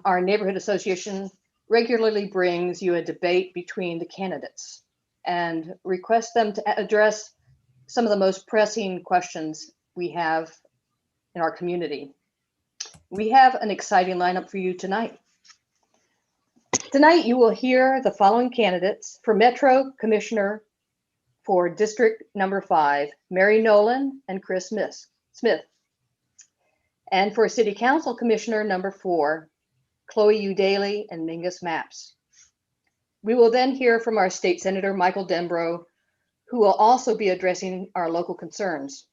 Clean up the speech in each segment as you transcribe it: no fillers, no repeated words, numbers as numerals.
our neighborhood association regularly brings you a debate between the candidates and requests them to address some of the most pressing questions we have in our community. We have an exciting lineup for you tonight. Tonight, you will hear the following candidates for Metro Commissioner for District Number 5, Mary Nolan and Chris Smith. And for City Council Commissioner Number 4, Chloe Udaly and Mingus Maps. We will then hear from our State Senator Michael Denbrough, who will also be addressing our local concerns.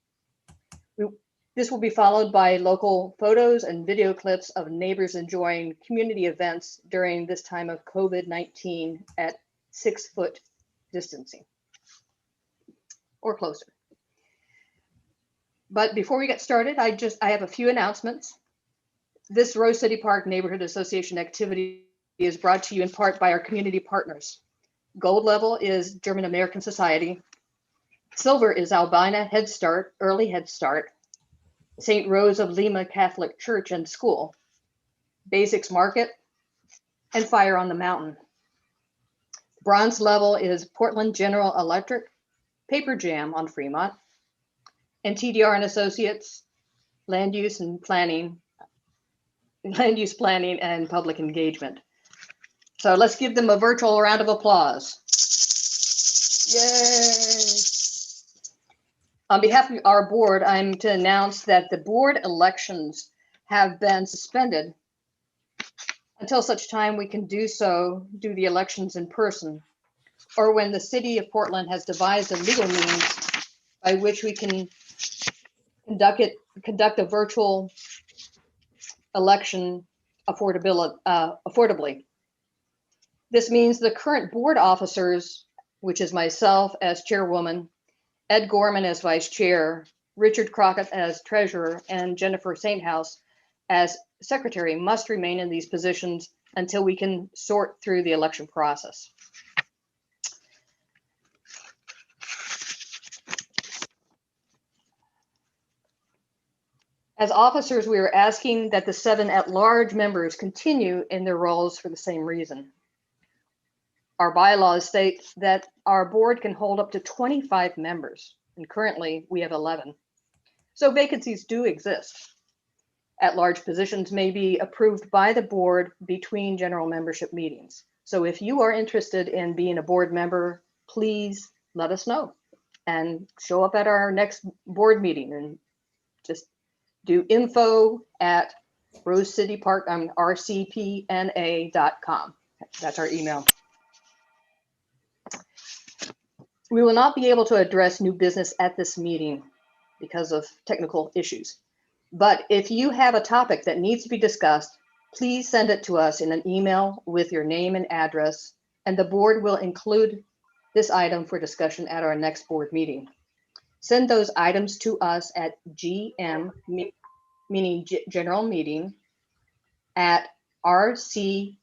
This will be followed by local photos and video clips of neighbors enjoying community events during this time of COVID-19 at 6-foot distancing or closer. But before we get started, I have a few announcements. This Rose City Park Neighborhood Association activity is brought to you in part by our community partners. Gold level is German American Society. Silver is Albina Head Start, Early Head Start, St. Rose of Lima Catholic Church and School, Basics Market, and Fire on the Mountain. Bronze level is Portland General Electric, Paper Jam on Fremont, and TDR and Associates, Land Use Planning and Public Engagement. So let's give them a virtual round of applause. Yay! On behalf of our board, I'm to announce that the board elections have been suspended until such time we can do the elections in person, or when the city of Portland has devised a legal means by which we can conduct a virtual election affordably. This means the current board officers, which is myself as chairwoman, Ed Gorman as vice chair, Richard Crockett as treasurer, and Jennifer Sainthouse as secretary, must remain in these positions until we can sort through the election process. As officers, we are asking that the 7 at-large members continue in their roles for the same reason. Our bylaws state that our board can hold up to 25 members, and currently we have 11. So vacancies do exist. At-large positions may be approved by the board between general membership meetings. So if you are interested in being a board member, please let us know and show up at our next board meeting, and just do info@rosecitypark.rcpna.com. That's our email. We will not be able to address new business at this meeting because of technical issues. But if you have a topic that needs to be discussed, please send it to us in an email with your name and address, and the board will include this item for discussion at our next board meeting. Send those items to us at GM, meaning general meeting, at rcpna.org.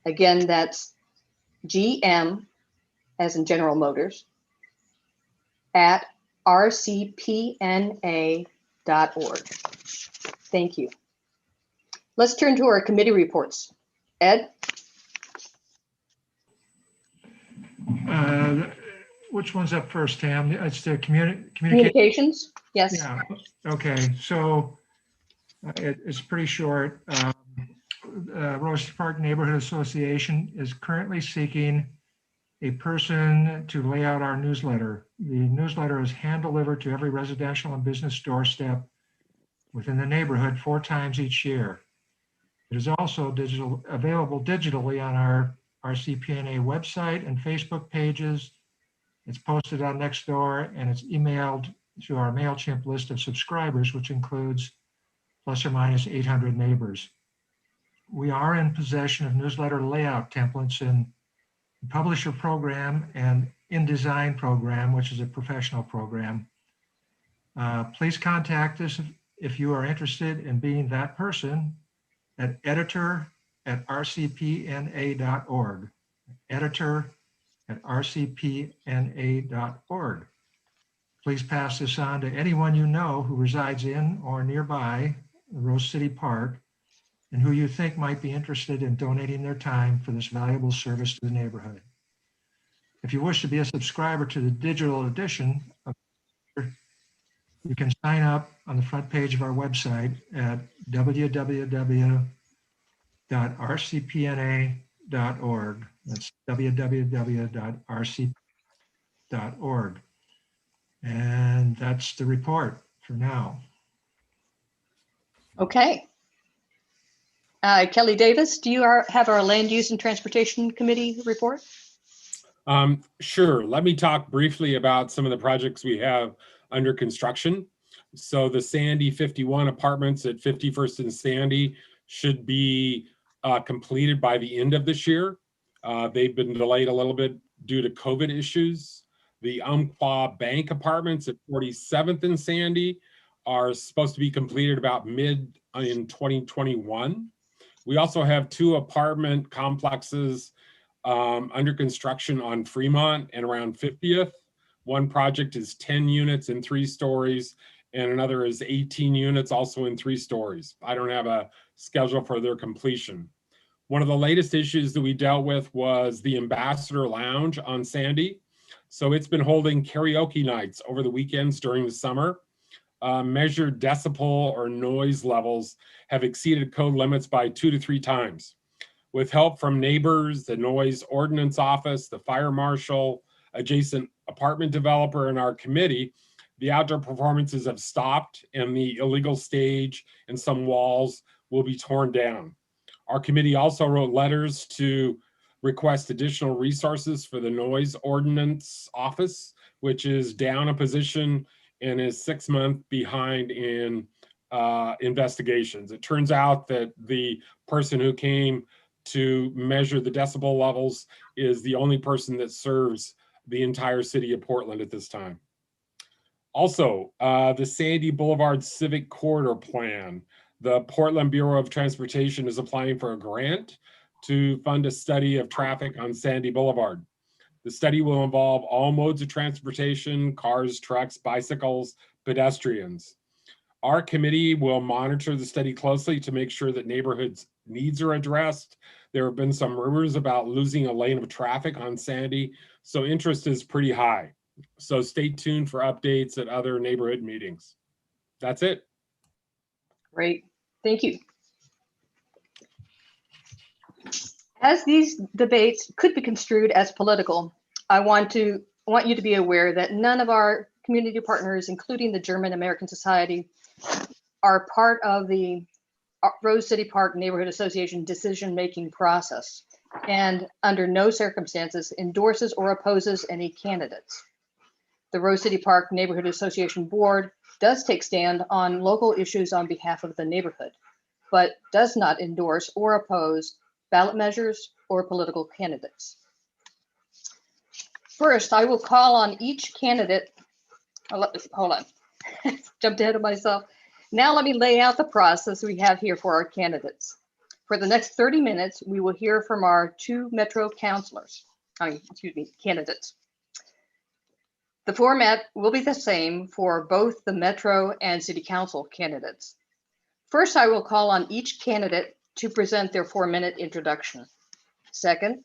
Again, that's GM, as in General Motors, at rcpna.org. Thank you. Let's turn to our committee reports. Ed? Which one's up first, Tam? It's the communications. Yes. Yeah. Okay. So it's pretty short. Rose Park Neighborhood Association is currently seeking a person to lay out our newsletter. The newsletter is hand-delivered to every residential and business doorstep within the neighborhood 4 times each year. It is also available digitally on our RCPNA website and Facebook pages. It's posted on Nextdoor, and it's emailed to our MailChimp list of subscribers, which includes plus or minus 800 neighbors. We are in possession of newsletter layout templates in the Publisher program and InDesign program, which is a professional program. Please contact us if you are interested in being that person at editor@rcpna.org. editor@rcpna.org. Please pass this on to anyone you know who resides in or nearby Rose City Park and who you think might be interested in donating their time for this valuable service to the neighborhood. If you wish to be a subscriber to the digital edition, you can sign up on the front page of our website at www.rcpna.org. That's www.rcp.org. And that's the report for now. Okay. Kelly Davis, do you have our Land Use and Transportation Committee report? Sure. Let me talk briefly about some of the projects we have under construction. So the Sandy 51 apartments at 51st and Sandy should be completed by the end of this year. They've been delayed a little bit due to COVID issues. The Umpqua Bank apartments at 47th and Sandy are supposed to be completed about mid in 2021. We also have 2 apartment complexes under construction on Fremont and around 50th. One project is 10 units in 3 stories, and another is 18 units also in 3 stories. I don't have a schedule for their completion. One of the latest issues that we dealt with was the Ambassador Lounge on Sandy. So it's been holding karaoke nights over the weekends during the summer. Measured decibel or noise levels have exceeded code limits by 2 to 3 times. With help from neighbors, the noise ordinance office, the fire marshal, adjacent apartment developer, and our committee, the outdoor performances have stopped and the illegal stage and some walls will be torn down. Our committee also wrote letters to request additional resources for the noise ordinance office, which is down a position and is 6 months behind in investigations. It turns out that the person who came to measure the decibel levels is the only person that serves the entire city of Portland at this time. Also, the Sandy Boulevard Civic Corridor Plan. The Portland Bureau of Transportation is applying for a grant to fund a study of traffic on Sandy Boulevard. The study will involve all modes of transportation: cars, trucks, bicycles, pedestrians. Our committee will monitor the study closely to make sure that neighborhoods' needs are addressed. There have been some rumors about losing a lane of traffic on Sandy, so interest is pretty high. So stay tuned for updates at other neighborhood meetings. That's it. Great, thank you. As these debates could be construed as political, I want you to be aware that none of our community partners, including the German American Society, are part of the Rose City Park Neighborhood Association decision-making process, and under no circumstances endorses or opposes any candidates. The Rose City Park Neighborhood Association Board does take stand on local issues on behalf of the neighborhood, but does not endorse or oppose ballot measures or political candidates. First, I will call on each candidate. Hold on, jumped ahead of myself. Now let me lay out the process we have here for our candidates. For the next 30 minutes, we will hear from our 2 Metro candidates. The format will be the same for both the Metro and City Council candidates. First, I will call on each candidate to present their 4-minute introduction. Second,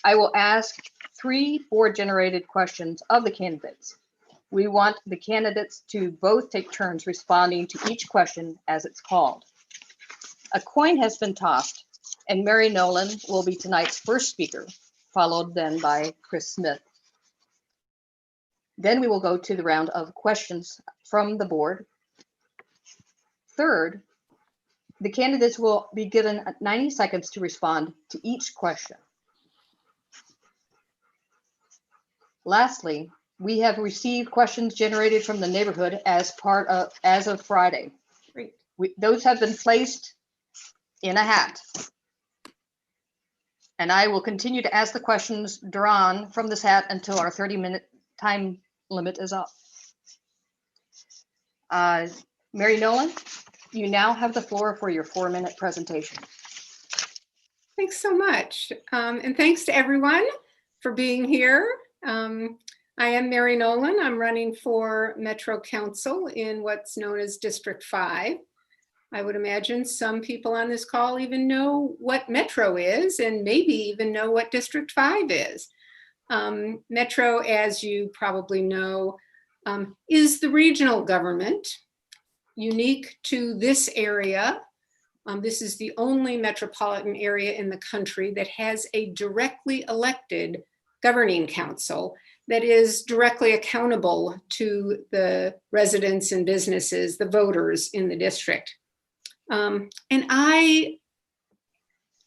I will ask 3 board-generated questions of the candidates. We want the candidates to both take turns responding to each question as it's called. A coin has been tossed, and Mary Nolan will be tonight's first speaker, followed then by Chris Smith. Then we will go to the round of questions from the board. Third, the candidates will be given 90 seconds to respond to each question. Lastly, we have received questions generated from the neighborhood as of Friday. Those have been placed in a hat. And I will continue to ask the questions drawn from this hat until our 30-minute time limit is up. Mary Nolan, you now have the floor for your 4-minute presentation. Thanks so much. And thanks to everyone for being here. I am Mary Nolan. I'm running for Metro Council in what's known as District 5. I would imagine some people on this call even know what Metro is and maybe even know what District 5 is. Metro, as you probably know, is the regional government unique to this area. This is the only metropolitan area in the country that has a directly elected governing council that is directly accountable to the residents and businesses, the voters in the district. And I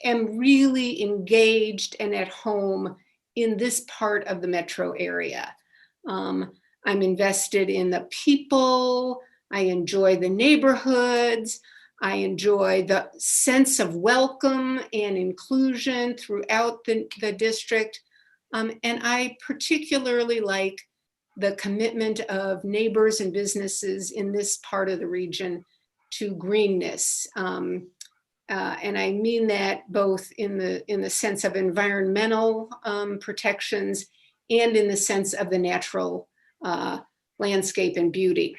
am really engaged and at home in this part of the metro area. I'm invested in the people. I enjoy the neighborhoods. I enjoy the sense of welcome and inclusion throughout the district. And I particularly like the commitment of neighbors and businesses in this part of the region to greenness. And I mean that both in the sense of environmental protections and in the sense of the natural landscape and beauty.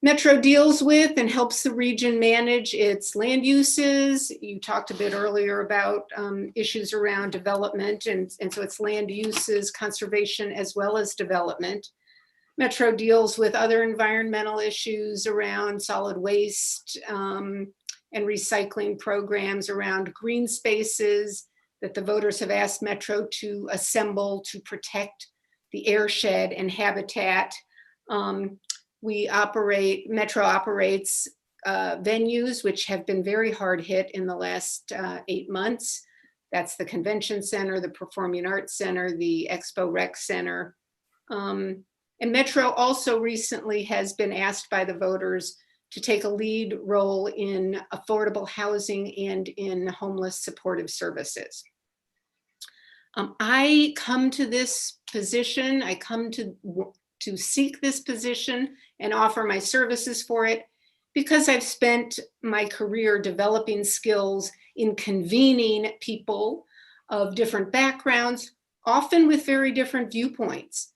Metro deals with and helps the region manage its land uses. You talked a bit earlier about issues around development, and so it's land uses, conservation, as well as development. Metro deals with other environmental issues around solid waste and recycling programs, around green spaces that the voters have asked Metro to assemble to protect the airshed and habitat. Metro operates venues which have been very hard hit in the last 8 months. That's the Convention Center, the Performing Arts Center, the Expo Rec Center. And Metro also recently has been asked by the voters to take a lead role in affordable housing and in homeless supportive services. I come to this position, I come to seek this position and offer my services for it because I've spent my career developing skills in convening people of different backgrounds, often with very different viewpoints,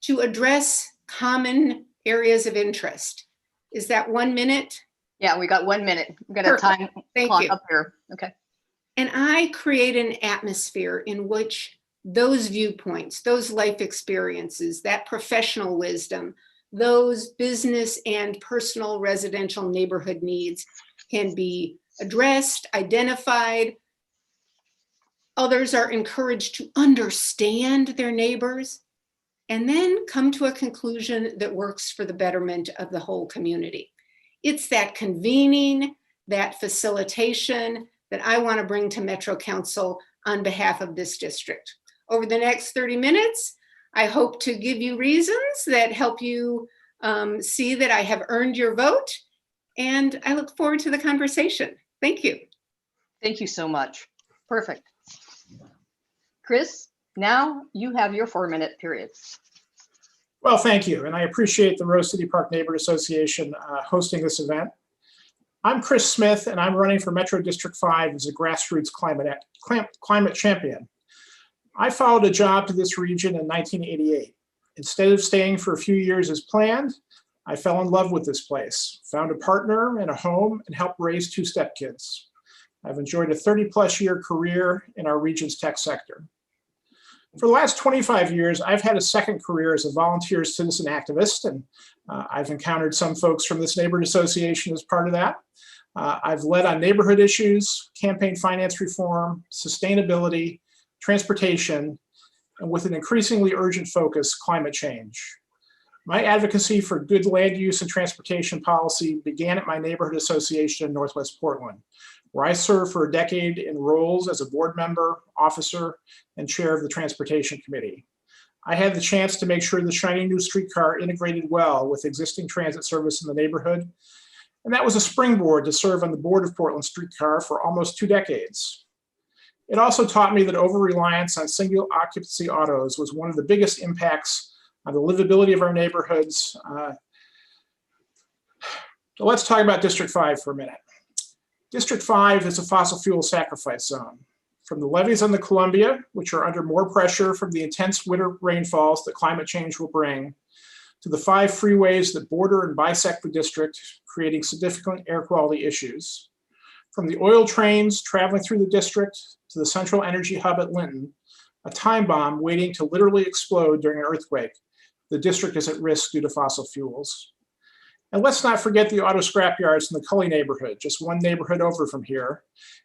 to address common areas of interest. Is that 1 minute? Yeah, we got 1 minute. We've got Perfect. a time Thank clock you. up here. Okay. And I create an atmosphere in which those viewpoints, those life experiences, that professional wisdom, those business and personal residential neighborhood needs can be addressed, identified. Others are encouraged to understand their neighbors and then come to a conclusion that works for the betterment of the whole community. It's that convening, that facilitation that I want to bring to Metro Council on behalf of this district. Over the next 30 minutes, I hope to give you reasons that help you see that I have earned your vote, and I look forward to the conversation. Thank you. Thank you so much. Perfect. Chris, now you have your 4-minute period. Well, thank you. And I appreciate the Rose City Park Neighborhood Association hosting this event. I'm Chris Smith, and I'm running for Metro District 5 as a grassroots climate champion. I followed a job to this region in 1988. Instead of staying for a few years as planned, I fell in love with this place, found a partner and a home, and helped raise 2 stepkids. I've enjoyed a 30-plus year career in our region's tech sector. For the last 25 years, I've had a second career as a volunteer citizen activist, and I've encountered some folks from this neighborhood association as part of that. I've led on neighborhood issues, campaign finance reform, sustainability, transportation, and with an increasingly urgent focus, climate change. My advocacy for good land use and transportation policy began at my neighborhood association in Northwest Portland, where I served for a decade in roles as a board member, officer, and chair of the Transportation Committee. I had the chance to make sure the shiny new streetcar integrated well with existing transit service in the neighborhood, and that was a springboard to serve on the board of Portland Streetcar for almost 2 decades. It also taught me that over-reliance on single occupancy autos was one of the biggest impacts on the livability of our neighborhoods. So let's talk about District 5 for a minute. District 5 is a fossil fuel sacrifice zone. from the levees on the Columbia, which are under more pressure from the intense winter rainfalls that climate change will bring, to the 5 freeways that border and bisect the district, creating significant air quality issues. From the oil trains traveling through the district to the central energy hub at Linton, a time bomb waiting to literally explode during an earthquake. The district is at risk due to fossil fuels. And let's not forget the auto scrap yards in the Cully neighborhood, just one neighborhood over from here,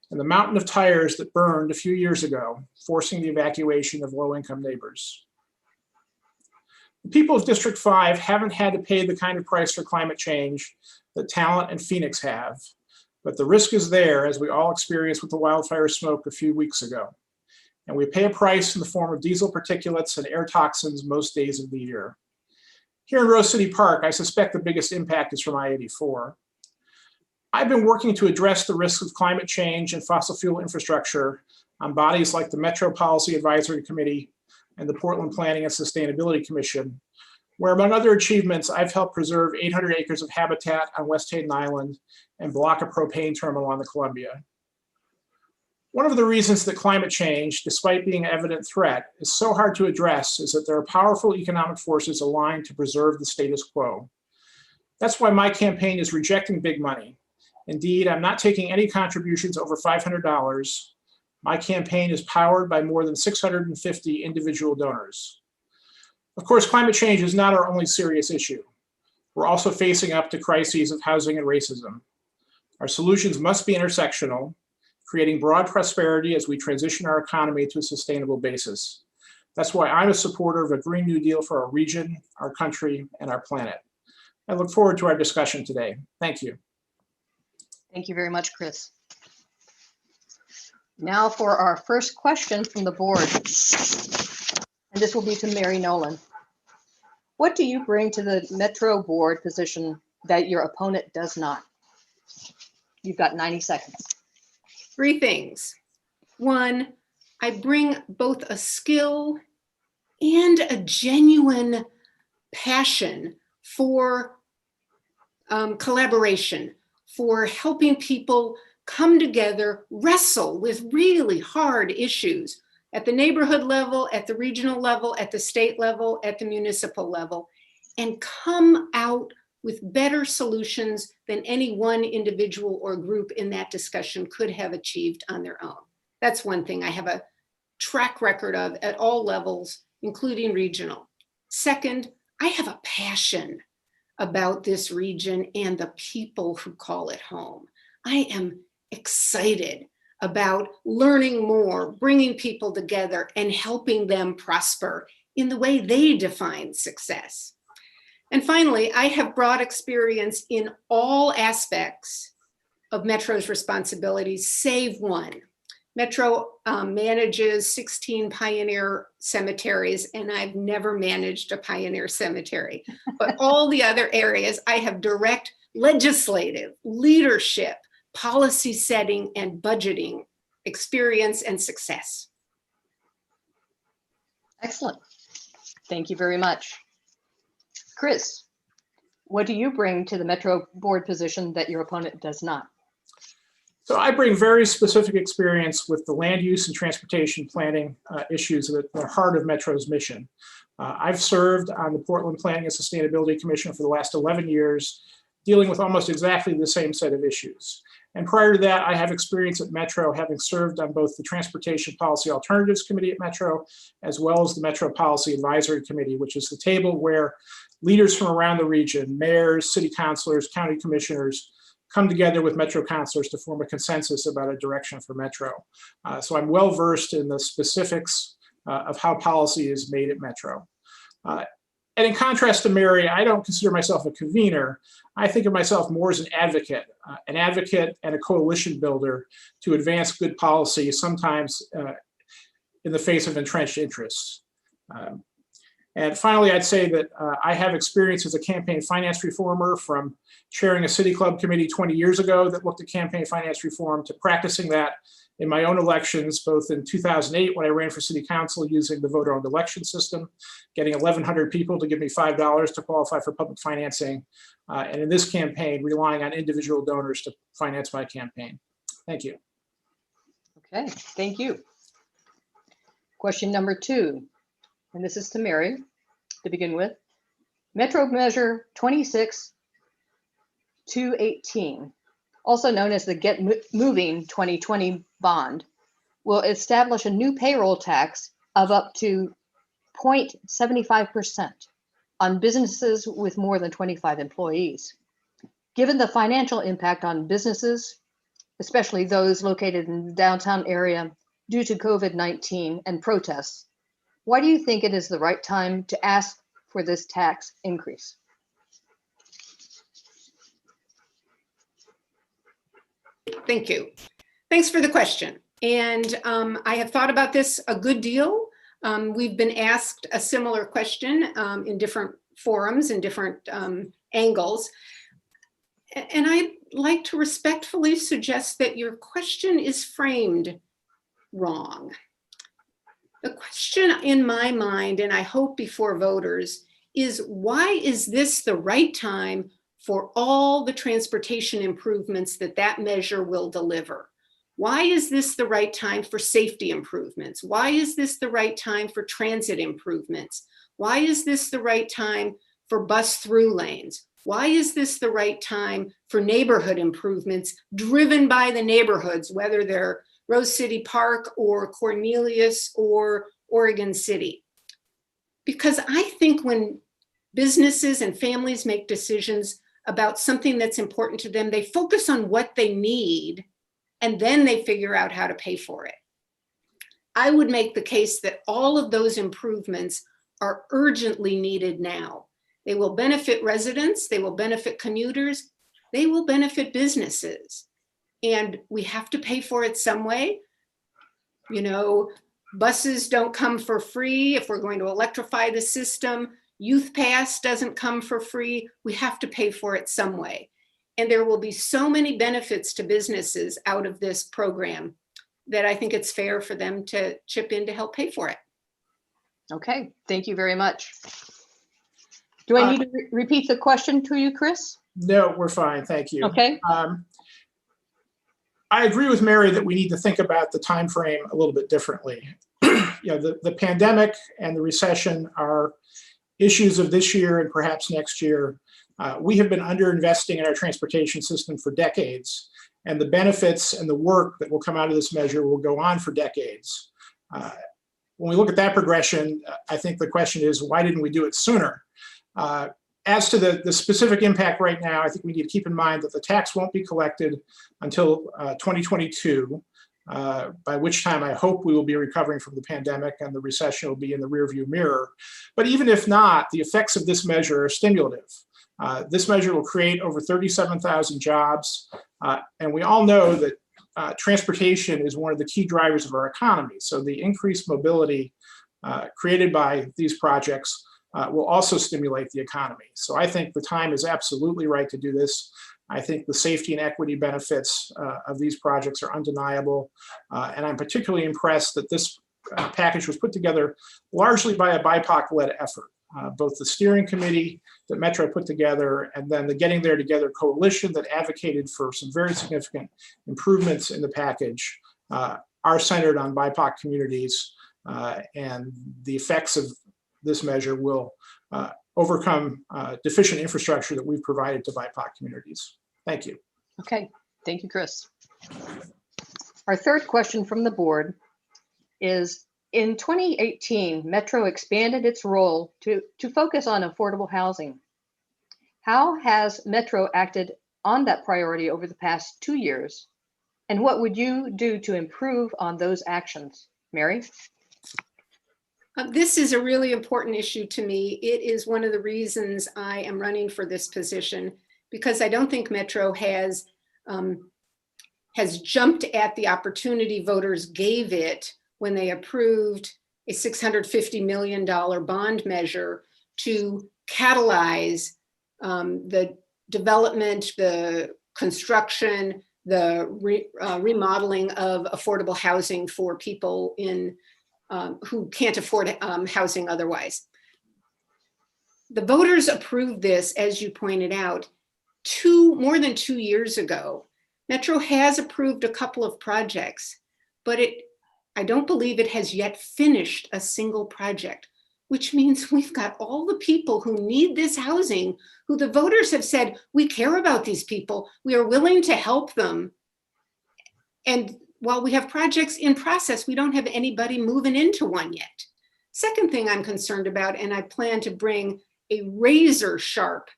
and the mountain of tires that burned a few years ago, forcing the evacuation of low-income neighbors. The people of District 5 haven't had to pay the kind of price for climate change that Talent and Phoenix have, but the risk is there, as we all experienced with the wildfire smoke a few weeks ago. And we pay a price in the form of diesel particulates and air toxins most days of the year. Here in Rose City Park, I suspect the biggest impact is from I-84. I've been working to address the risks of climate change and fossil fuel infrastructure on bodies like the Metro Policy Advisory Committee and the Portland Planning and Sustainability Commission, where among other achievements, I've helped preserve 800 acres of habitat on West Hayden Island and block a propane terminal on the Columbia. One of the reasons that climate change, despite being an evident threat, is so hard to address is that there are powerful economic forces aligned to preserve the status quo. That's why my campaign is rejecting big money. Indeed, I'm not taking any contributions over $500. My campaign is powered by more than 650 individual donors. Of course, climate change is not our only serious issue. We're also facing up to crises of housing and racism. Our solutions must be intersectional, creating broad prosperity as we transition our economy to a sustainable basis. That's why I'm a supporter of a Green New Deal for our region, our country, and our planet. I look forward to our discussion today. Thank you. Thank you very much, Chris. Now for our first question from the board. And this will be to Mary Nolan. What do you bring to the Metro board position that your opponent does not? You've got 90 seconds. 3 things. 1, I bring both a skill and a genuine passion for collaboration, for helping people come together, wrestle with really hard issues at the neighborhood level, at the regional level, at the state level, at the municipal level, and come out with better solutions than any one individual or group in that discussion could have achieved on their own. That's one thing I have a track record of at all levels, including regional. Second, I have a passion about this region and the people who call it home. I am excited about learning more, bringing people together, and helping them prosper in the way they define success. And finally, I have broad experience in all aspects of Metro's responsibilities, save one. Metro manages 16 pioneer cemeteries, and I've never managed a pioneer cemetery. But all the other areas, I have direct legislative, leadership, policy setting, and budgeting experience and success. Excellent. Thank you very much. Chris, what do you bring to the Metro board position that your opponent does not? So I bring very specific experience with the land use and transportation planning issues that are heart of Metro's mission. I've served on the Portland Planning and Sustainability Commission for the last 11 years, dealing with almost exactly the same set of issues. And prior to that, I have experience at Metro, having served on both the Transportation Policy Alternatives Committee at Metro, as well as the Metro Policy Advisory Committee, which is the table where leaders from around the region, mayors, city councilors, county commissioners, come together with Metro councilors to form a consensus about a direction for Metro. So I'm well versed in the specifics of how policy is made at Metro. And in contrast to Mary, I don't consider myself a convener. I think of myself more as an advocate and a coalition builder to advance good policy, sometimes in the face of entrenched interests. And finally, I'd say that I have experience as a campaign finance reformer, from chairing a city club committee 20 years ago that looked at campaign finance reform to practicing that in my own elections, both in 2008 when I ran for city council using the voter-owned election system, getting 1,100 people to give me $5 to qualify for public financing, and in this campaign, relying on individual donors to finance my campaign. Thank you. Okay, thank you. Question number 2, and this is to Mary to begin with. Metro Measure 26-218, also known as the Get Moving 2020 bond, will establish a new payroll tax of up to 0.75% on businesses with more than 25 employees. Given the financial impact on businesses, especially those located in the downtown area due to COVID-19 and protests, why do you think it is the right time to ask for this tax increase? Thank you. Thanks for the question. And I have thought about this a good deal. We've been asked a similar question in different forums and different angles. And I'd like to respectfully suggest that your question is framed wrong. The question in my mind, and I hope before voters, is why is this the right time for all the transportation improvements that that measure will deliver? Why is this the right time for safety improvements? Why is this the right time for transit improvements? Why is this the right time for bus through lanes? Why is this the right time for neighborhood improvements driven by the neighborhoods, whether they're Rose City Park or Cornelius or Oregon City? Because I think when businesses and families make decisions about something that's important to them, they focus on what they need and then they figure out how to pay for it. I would make the case that all of those improvements are urgently needed now. They will benefit residents, they will benefit commuters, they will benefit businesses. And we have to pay for it some way. You know, buses don't come for free if we're going to electrify the system. Youth Pass doesn't come for free. We have to pay for it some way. And there will be so many benefits to businesses out of this program that I think it's fair for them to chip in to help pay for it. Okay, thank you very much. Do I need to repeat the question to you, Chris? No, we're fine. Thank you. Okay. I agree with Mary that we need to think about the time frame a little bit differently. The pandemic and the recession are issues of this year and perhaps next year. We have been underinvesting in our transportation system for decades, and the benefits and the work that will come out of this measure will go on for decades. When we look at that progression, I think the question is, why didn't we do it sooner? As to the specific impact right now, I think we need to keep in mind that the tax won't be collected until 2022, by which time I hope we will be recovering from the pandemic and the recession will be in the rearview mirror. But even if not, the effects of this measure are stimulative. This measure will create over 37,000 jobs, and we all know that transportation is one of the key drivers of our economy. So the increased mobility created by these projects will also stimulate the economy. So I think the time is absolutely right to do this. I think the safety and equity benefits of these projects are undeniable. And I'm particularly impressed that this package was put together largely by a BIPOC-led effort. Both the steering committee that Metro put together and then the Getting There Together coalition that advocated for some very significant improvements in the package are centered on BIPOC communities, and the effects of this measure will overcome deficient infrastructure that we've provided to BIPOC communities. Thank you. Okay, thank you, Chris. Our third question from the board is, in 2018, Metro expanded its role to focus on affordable housing. How has Metro acted on that priority over the past 2 years? And what would you do to improve on those actions? Mary? This is a really important issue to me. It is one of the reasons I am running for this position, because I don't think Metro has jumped at the opportunity voters gave it when they approved a $650 million bond measure to catalyze the development, the construction, the remodeling of affordable housing for people who can't afford housing otherwise. The voters approved this, as you pointed out, more than 2 years ago. Metro has approved a couple of projects, but it I don't believe it has yet finished a single project, which means we've got all the people who need this housing, who the voters have said, we care about these people, we are willing to help them. And while we have projects in process, we don't have anybody moving into one yet. Second thing I'm concerned about, and I plan to bring a razor sharp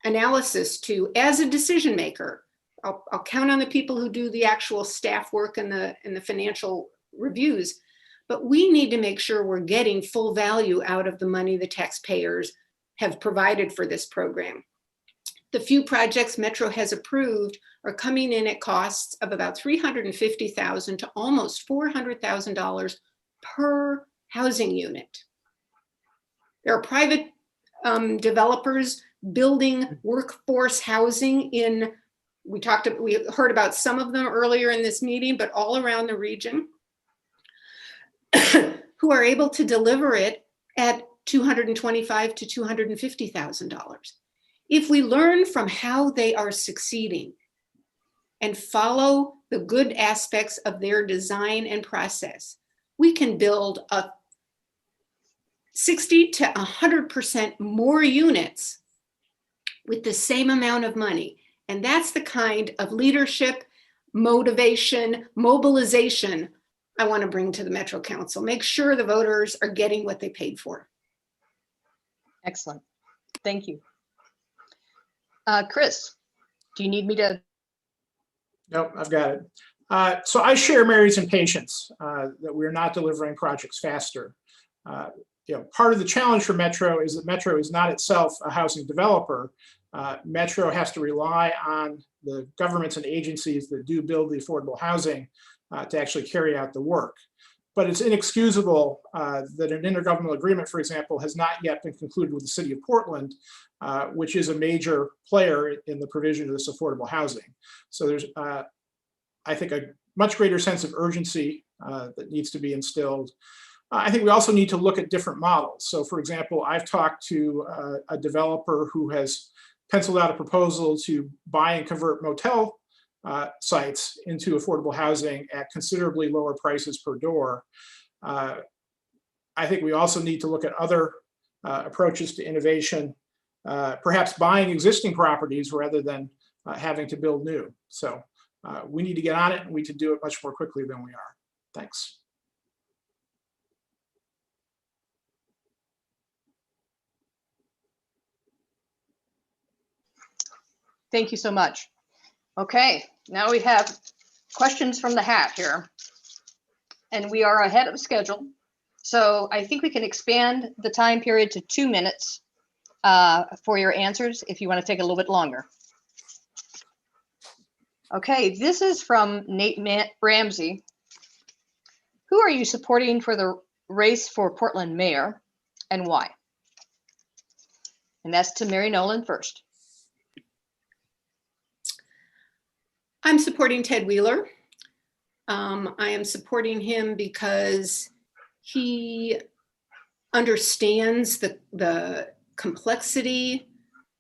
analysis to as a decision maker. I'll count on the people who do the actual staff work and the financial reviews, but we need to make sure we're getting full value out of the money the taxpayers have provided for this program. The few projects Metro has approved are coming in at costs of about $350,000 to almost $400,000 per housing unit. There are private developers building workforce housing in, we heard about some of them earlier in this meeting, but all around the region, who are able to deliver it at $225,000 to $250,000. If we learn from how they are succeeding and follow the good aspects of their design and process, we can build a 60 to 100% more units with the same amount of money. And that's the kind of leadership, motivation, mobilization I want to bring to the Metro Council. Make sure the voters are getting what they paid for. Excellent. Thank you. Chris, do you need me to? Nope, I've got it. So I share Mary's impatience that we're not delivering projects faster. Part of the challenge for Metro is that Metro is not itself a housing developer. Metro has to rely on the governments and agencies that do build the affordable housing to actually carry out the work. But it's inexcusable that an intergovernmental agreement, for example, has not yet been concluded with the city of Portland, which is a major player in the provision of this affordable housing. So there's, I think, a much greater sense of urgency that needs to be instilled. I think we also need to look at different models. So for example, I've talked to a developer who has penciled out a proposal to buy and convert motel sites into affordable housing at considerably lower prices per door. I think we also need to look at other approaches to innovation, perhaps buying existing properties rather than having to build new. So we need to get on it, and we can do it much more quickly than we are. Thanks. Thank you so much. Okay, now we have questions from the hat here. And we are ahead of schedule. So I think we can expand the time period to 2 minutes for your answers if you want to take a little bit longer. Okay, this is from Nate Ramsey. Who are you supporting for the race for Portland mayor and why? And that's to Mary Nolan first. I'm supporting Ted Wheeler. I am supporting him because he understands the complexity,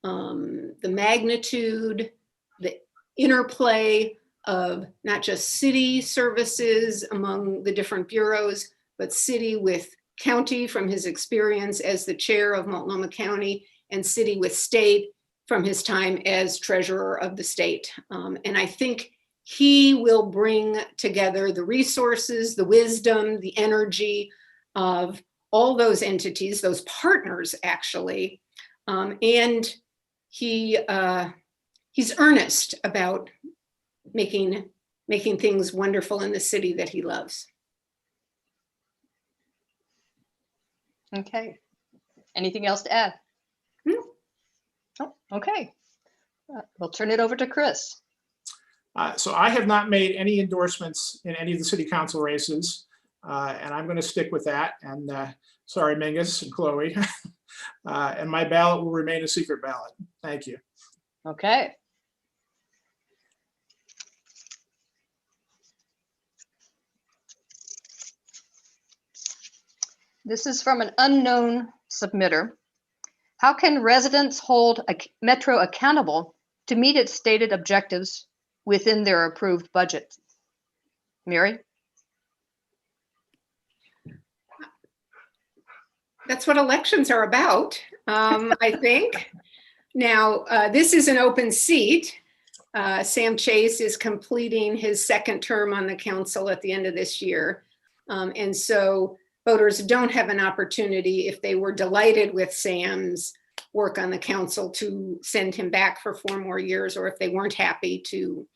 the magnitude, the interplay of not just city services among the different bureaus, but city with county from his experience as the chair of Multnomah County, and city with state from his time as treasurer of the state. And I think he will bring together the resources, the wisdom, the energy of all those entities, those partners actually. And he's earnest about making things wonderful in the city that he loves. Okay. Anything else to add? Oh, okay. We'll turn it over to Chris. So I have not made any endorsements in any of the city council races, and I'm going to stick with that. And sorry, Mingus and Chloe. And my ballot will remain a secret ballot. Thank you. Okay. This is from an unknown submitter. How can residents hold Metro accountable to meet its stated objectives within their approved budget? Mary? That's what elections are about, I think. Now, this is an open seat. Sam Chase is completing his second term on the council at the end of this year. And so voters don't have an opportunity, if they were delighted with Sam's work on the council, to send him back for 4 more years, or if they weren't happy, to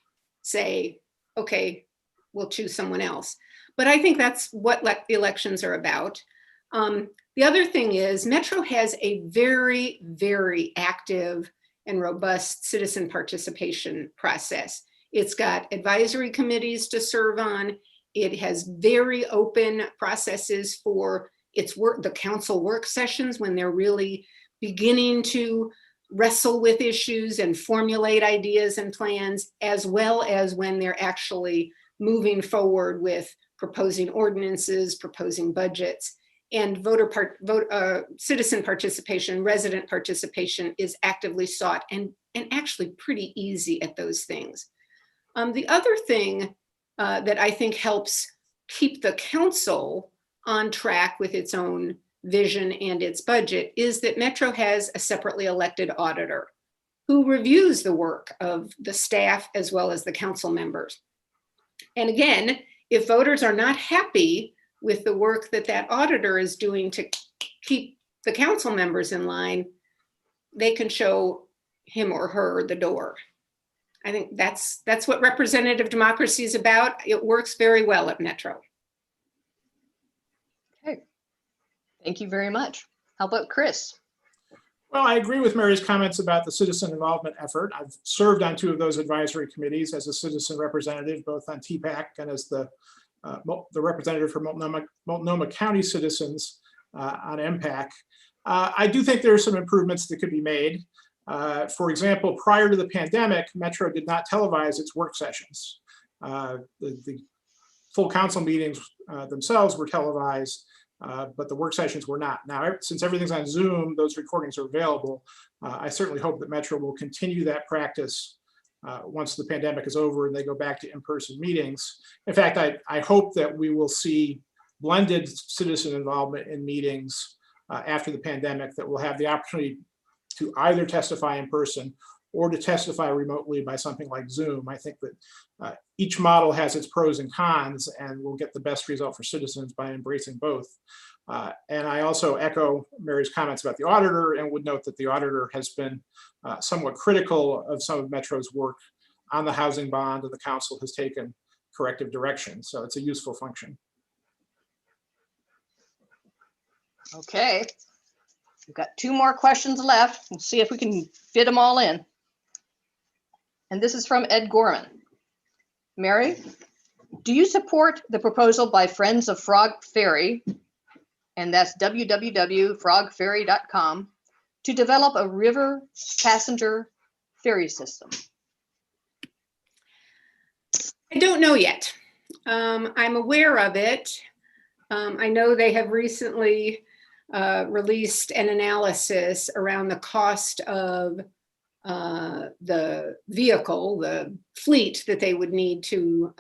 say, okay, we'll choose someone else. But I think that's what the elections are about. The other thing is Metro has a very, very active and robust citizen participation process. It's got advisory committees to serve on. It has very open processes for its work, the council work sessions, when they're really beginning to wrestle with issues and formulate ideas and plans, as well as when they're actually moving forward with proposing ordinances, proposing budgets. And citizen participation, resident participation is actively sought and actually pretty easy at those things. The other thing that I think helps keep the council on track with its own vision and its budget is that Metro has a separately elected auditor who reviews the work of the staff as well as the council members. And again, if voters are not happy with the work that that auditor is doing to keep the council members in line, they can show him or her the door. I think that's what representative democracy is about. It works very well at Metro. Okay, thank you very much. How about Chris? Well, I agree with Mary's comments about the citizen involvement effort. I've served on 2 of those advisory committees as a citizen representative, both on TPAC and as the representative for Multnomah County citizens on MPAC. I do think there are some improvements that could be made. For example, prior to the pandemic, Metro did not televise its work sessions. The full council meetings themselves were televised, but the work sessions were not. Now, since everything's on Zoom, those recordings are available. I certainly hope that Metro will continue that practice once the pandemic is over and they go back to in-person meetings. In fact, I hope that we will see blended citizen involvement in meetings after the pandemic, that will have the opportunity to either testify in person or to testify remotely by something like Zoom. I think that each model has its pros and cons, and we'll get the best result for citizens by embracing both. And I also echo Mary's comments about the auditor, and would note that the auditor has been somewhat critical of some of Metro's work on the housing bond, and the council has taken corrective direction. So it's a useful function. Okay, we've got 2 more questions left. We'll see if we can fit them all in. And this is from Ed Gorman. Mary, do you support the proposal by Friends of Frog Ferry, and that's www.frogferry.com, to develop a river passenger ferry system? I don't know yet. I'm aware of it. I know they have recently released an analysis around the cost of the vehicle, the fleet that they would need to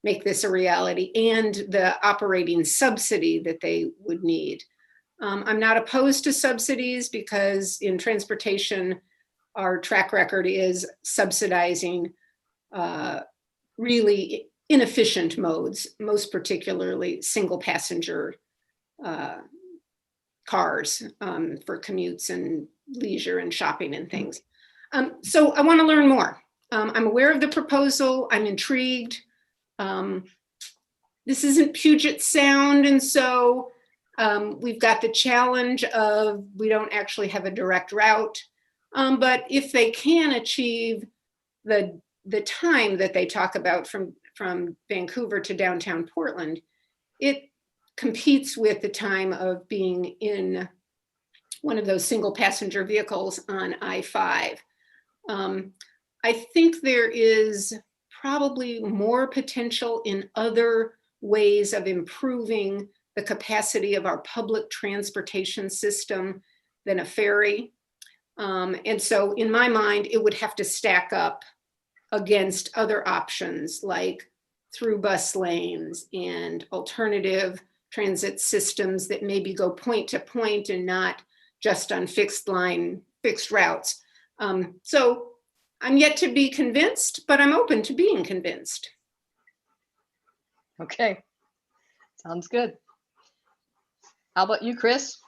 make this a reality, and the operating subsidy that they would need. I'm not opposed to subsidies, because in transportation, our track record is subsidizing really inefficient modes, most particularly single passenger cars for commutes and leisure and shopping and things. So I want to learn more. I'm aware of the proposal. I'm intrigued. This isn't Puget Sound, and so we've got the challenge of we don't actually have a direct route. But if they can achieve the time that they talk about from Vancouver to downtown Portland, it competes with the time of being in one of those single passenger vehicles on I-5. I think there is probably more potential in other ways of improving the capacity of our public transportation system than a ferry. And so in my mind, it would have to stack up against other options like through bus lanes and alternative transit systems that maybe go point to point and not just on fixed routes. So I'm yet to be convinced, but I'm open to being convinced. Okay, sounds good. How about you, Chris?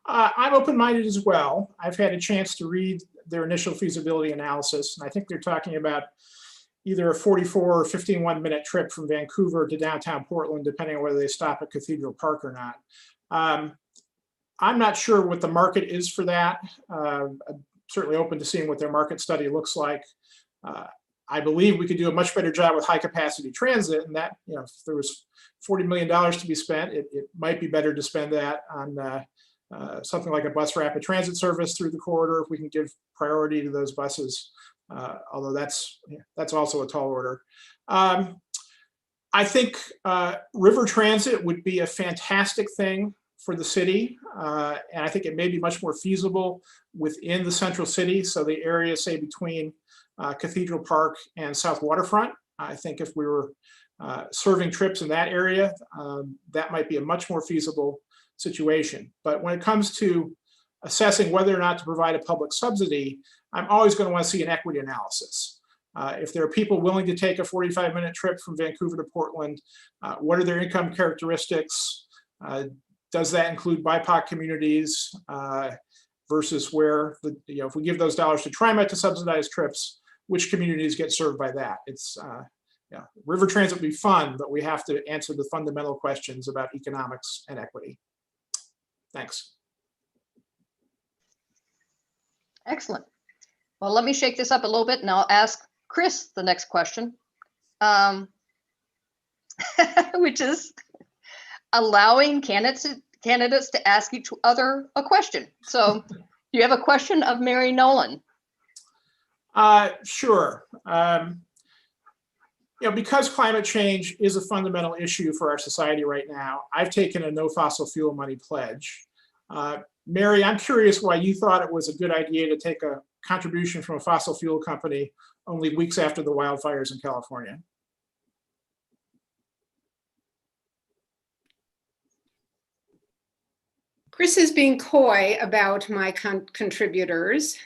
I'm open-minded as well. I've had a chance to read their initial feasibility analysis, and I think they're talking about either a 44 or 51-minute trip from Vancouver to downtown Portland, depending on whether they stop at Cathedral Park or not. I'm not sure what the market is for that. I'm certainly open to seeing what their market study looks like. I believe we could do a much better job with high-capacity transit, and that, you know, if there was $40 million to be spent, it might be better to spend that on something like a bus rapid transit service through the corridor, if we can give priority to those buses, although that's also a tall order. I think river transit would be a fantastic thing for the city, and I think it may be much more feasible within the central city, so the area, say, between Cathedral Park and South Waterfront. I think if we were serving trips in that area, that might be a much more feasible situation. But when it comes to assessing whether or not to provide a public subsidy, I'm always going to want to see an equity analysis. If there are people willing to take a 45-minute trip from Vancouver to Portland, what are their income characteristics? Does that include BIPOC communities versus where, if we give those dollars to TriMet to subsidize trips, which communities get served by that? It's river transit would be fun, but we have to answer the fundamental questions about economics and equity. Thanks. Excellent. Well, let me shake this up a little bit and I'll ask Chris the next question, which is allowing candidates to ask each other a question. So do you have a question of Mary Nolan? Sure. Because climate change is a fundamental issue for our society right now, I've taken a no fossil fuel money pledge. Mary, I'm curious why you thought it was a good idea to take a contribution from a fossil fuel company only weeks after the wildfires in California. Chris is being coy about my contributors.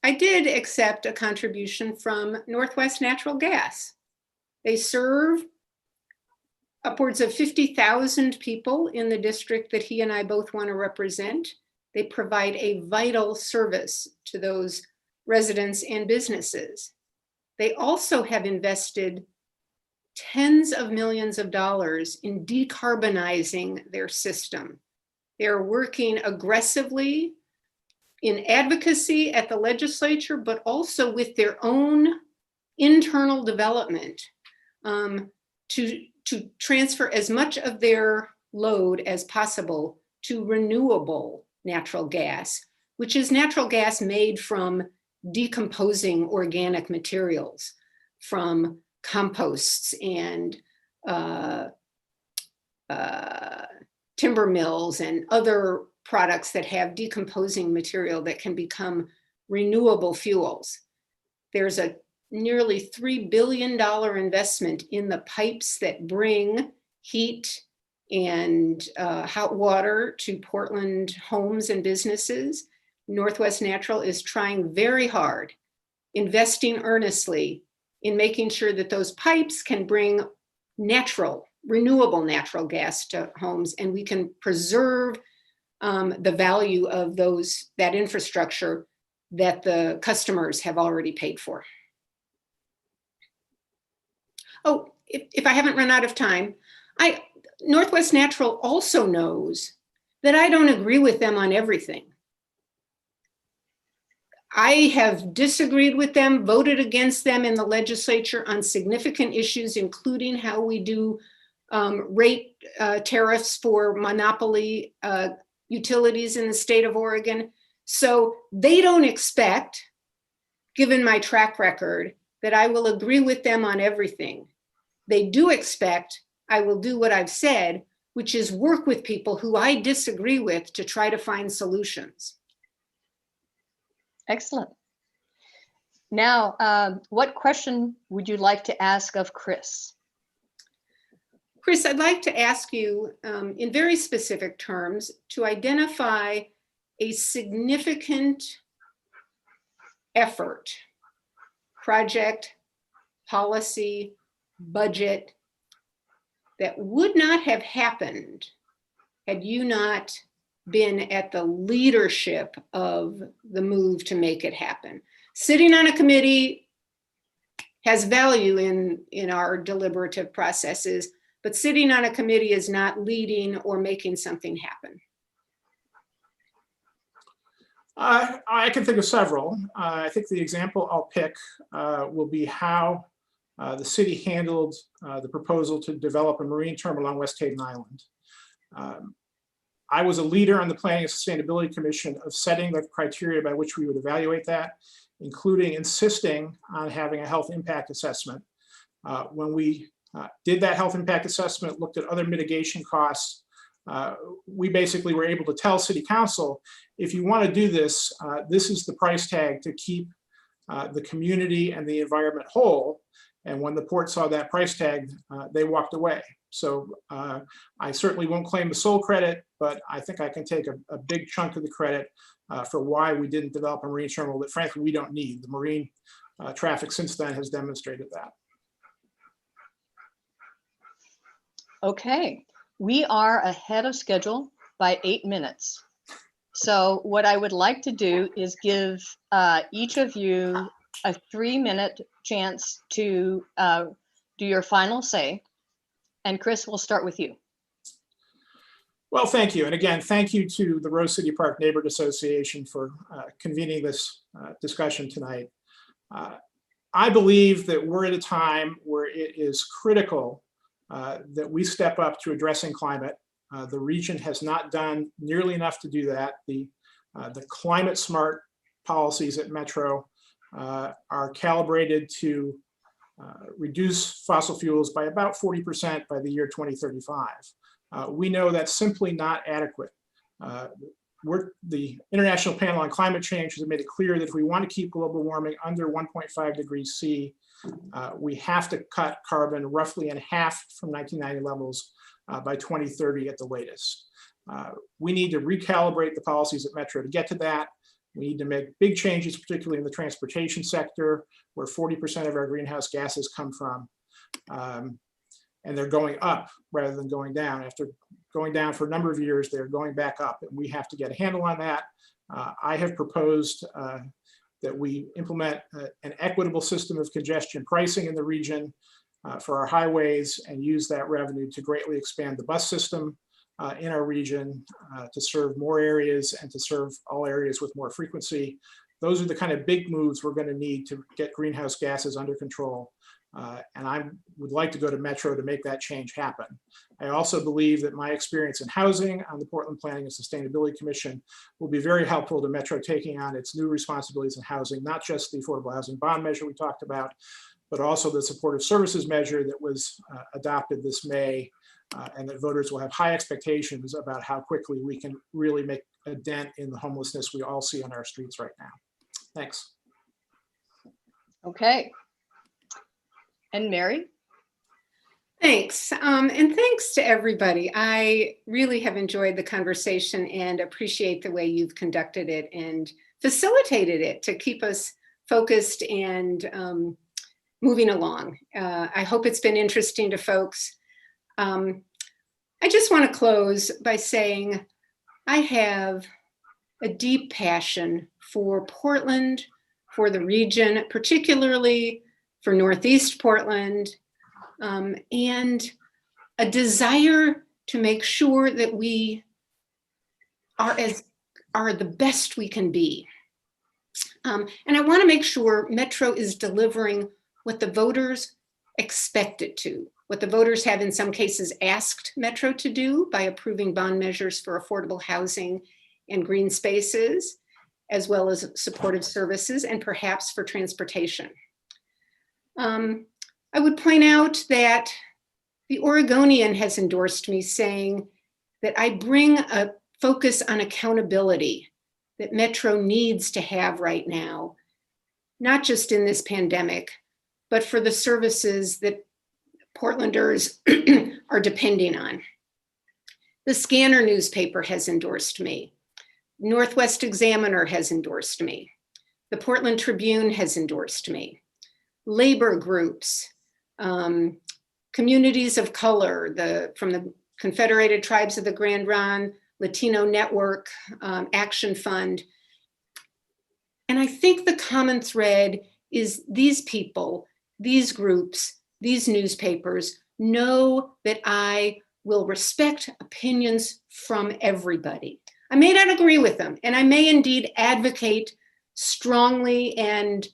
I did accept a contribution from Northwest Natural Gas. They serve upwards of 50,000 people in the district that he and I both want to represent. They provide a vital service to those residents and businesses. They also have invested tens of millions of dollars in decarbonizing their system. They're working aggressively in advocacy at the legislature, but also with their own internal development to transfer as much of their load as possible to renewable natural gas, which is natural gas made from decomposing organic materials, from composts and timber mills and other products that have decomposing material that can become renewable fuels. There's a nearly $3 billion investment in the pipes that bring heat and hot water to Portland homes and businesses. Northwest Natural is trying very hard, investing earnestly in making sure that those pipes can bring renewable natural gas to homes, and we can preserve the value of that infrastructure that the customers have already paid for. Oh, if I haven't run out of time, Northwest Natural also knows that I don't agree with them on everything. I have disagreed with them, voted against them in the legislature on significant issues, including how we do rate tariffs for monopoly utilities in the state of Oregon. So they don't expect, given my track record, that I will agree with them on everything. They do expect I will do what I've said, which is work with people who I disagree with to try to find solutions. Excellent. Now, what question would you like to ask of Chris? Chris, I'd like to ask you in very specific terms to identify a significant effort, project, policy, budget that would not have happened had you not been at the leadership of the move to make it happen. Sitting on a committee has value in our deliberative processes, but sitting on a committee is not leading or making something happen. I can think of several. I think the example I'll pick will be how the city handled the proposal to develop a marine terminal on West Hayden Island. I was a leader on the Planning and Sustainability Commission of setting the criteria by which we would evaluate that, including insisting on having a health impact assessment. When we did that health impact assessment, looked at other mitigation costs, we basically were able to tell City Council, if you want to do this, this is the price tag to keep the community and the environment whole. And when the port saw that price tag, they walked away. So I certainly won't claim the sole credit, but I think I can take a big chunk of the credit for why we didn't develop a marine terminal that frankly we don't need. The marine traffic since then has demonstrated that. Okay, we are ahead of schedule by 8 minutes. So what I would like to do is give each of you a 3-minute chance to do your final say. And Chris, we'll start with you. Well, thank you. And again, thank you to the Rose City Park Neighborhood Association for convening this discussion tonight. I believe that we're at a time where it is critical that we step up to addressing climate. The region has not done nearly enough to do that. The climate smart policies at Metro are calibrated to reduce fossil fuels by about 40% by the year 2035. We know that's simply not adequate. The International Panel on Climate Change has made it clear that if we want to keep global warming under 1.5 degrees C, we have to cut carbon roughly in half from 1990 levels by 2030 at the latest. We need to recalibrate the policies at Metro to get to that. We need to make big changes, particularly in the transportation sector, where 40% of our greenhouse gases come from. And they're going up rather than going down. After going down for a number of years, they're going back up, and we have to get a handle on that. I have proposed that we implement an equitable system of congestion pricing in the region for our highways and use that revenue to greatly expand the bus system in our region to serve more areas and to serve all areas with more frequency. Those are the kind of big moves we're going to need to get greenhouse gases under control. And I would like to go to Metro to make that change happen. I also believe that my experience in housing on the Portland Planning and Sustainability Commission will be very helpful to Metro taking on its new responsibilities in housing, not just the affordable housing bond measure we talked about, but also the supportive services measure that was adopted this May, and that voters will have high expectations about how quickly we can really make a dent in the homelessness we all see on our streets right now. Thanks. Okay. And Mary? Thanks. And thanks to everybody. I really have enjoyed the conversation and appreciate the way you've conducted it and facilitated it to keep us focused and moving along. I hope it's been interesting to folks. I just want to close by saying I have a deep passion for Portland, for the region, particularly for Northeast Portland, and a desire to make sure that we are the best we can be. And I want to make sure Metro is delivering what the voters expect it to, what the voters have in some cases asked Metro to do by approving bond measures for affordable housing and green spaces, as well as supportive services and perhaps for transportation. I would point out that the Oregonian has endorsed me, saying that I bring a focus on accountability that Metro needs to have right now, not just in this pandemic, but for the services that Portlanders are depending on. The Scanner newspaper has endorsed me. Northwest Examiner has endorsed me. The Portland Tribune has endorsed me. Labor groups, communities of color, from the Confederated Tribes of the Grand Ronde, Latino Network, Action Fund. And I think the common thread is these people, these groups, these newspapers know that I will respect opinions from everybody. I may not agree with them, and I may indeed advocate strongly and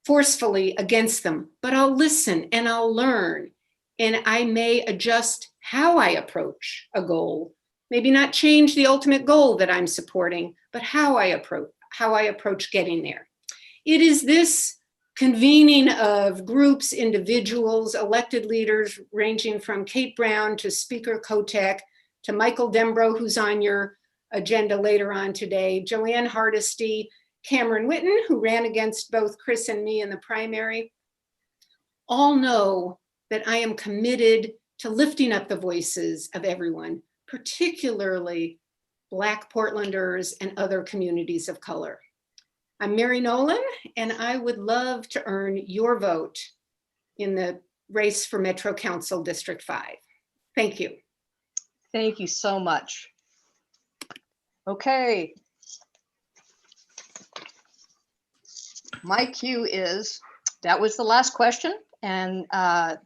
forcefully against them, but I'll listen and I'll learn, and I may adjust how I approach a goal. Maybe not change the ultimate goal that I'm supporting, but how I approach getting there. It is this convening of groups, individuals, elected leaders, ranging from Kate Brown to Speaker Kotek to Michael Dembro, who's on your agenda later on today, Joanne Hardesty, Cameron Whitten, who ran against both Chris and me in the primary, all know that I am committed to lifting up the voices of everyone, particularly Black Portlanders and other communities of color. I'm Mary Nolan, and I would love to earn your vote in the race for Metro Council District 5. Thank you. Thank you so much. Okay. My cue is, that was the last question. And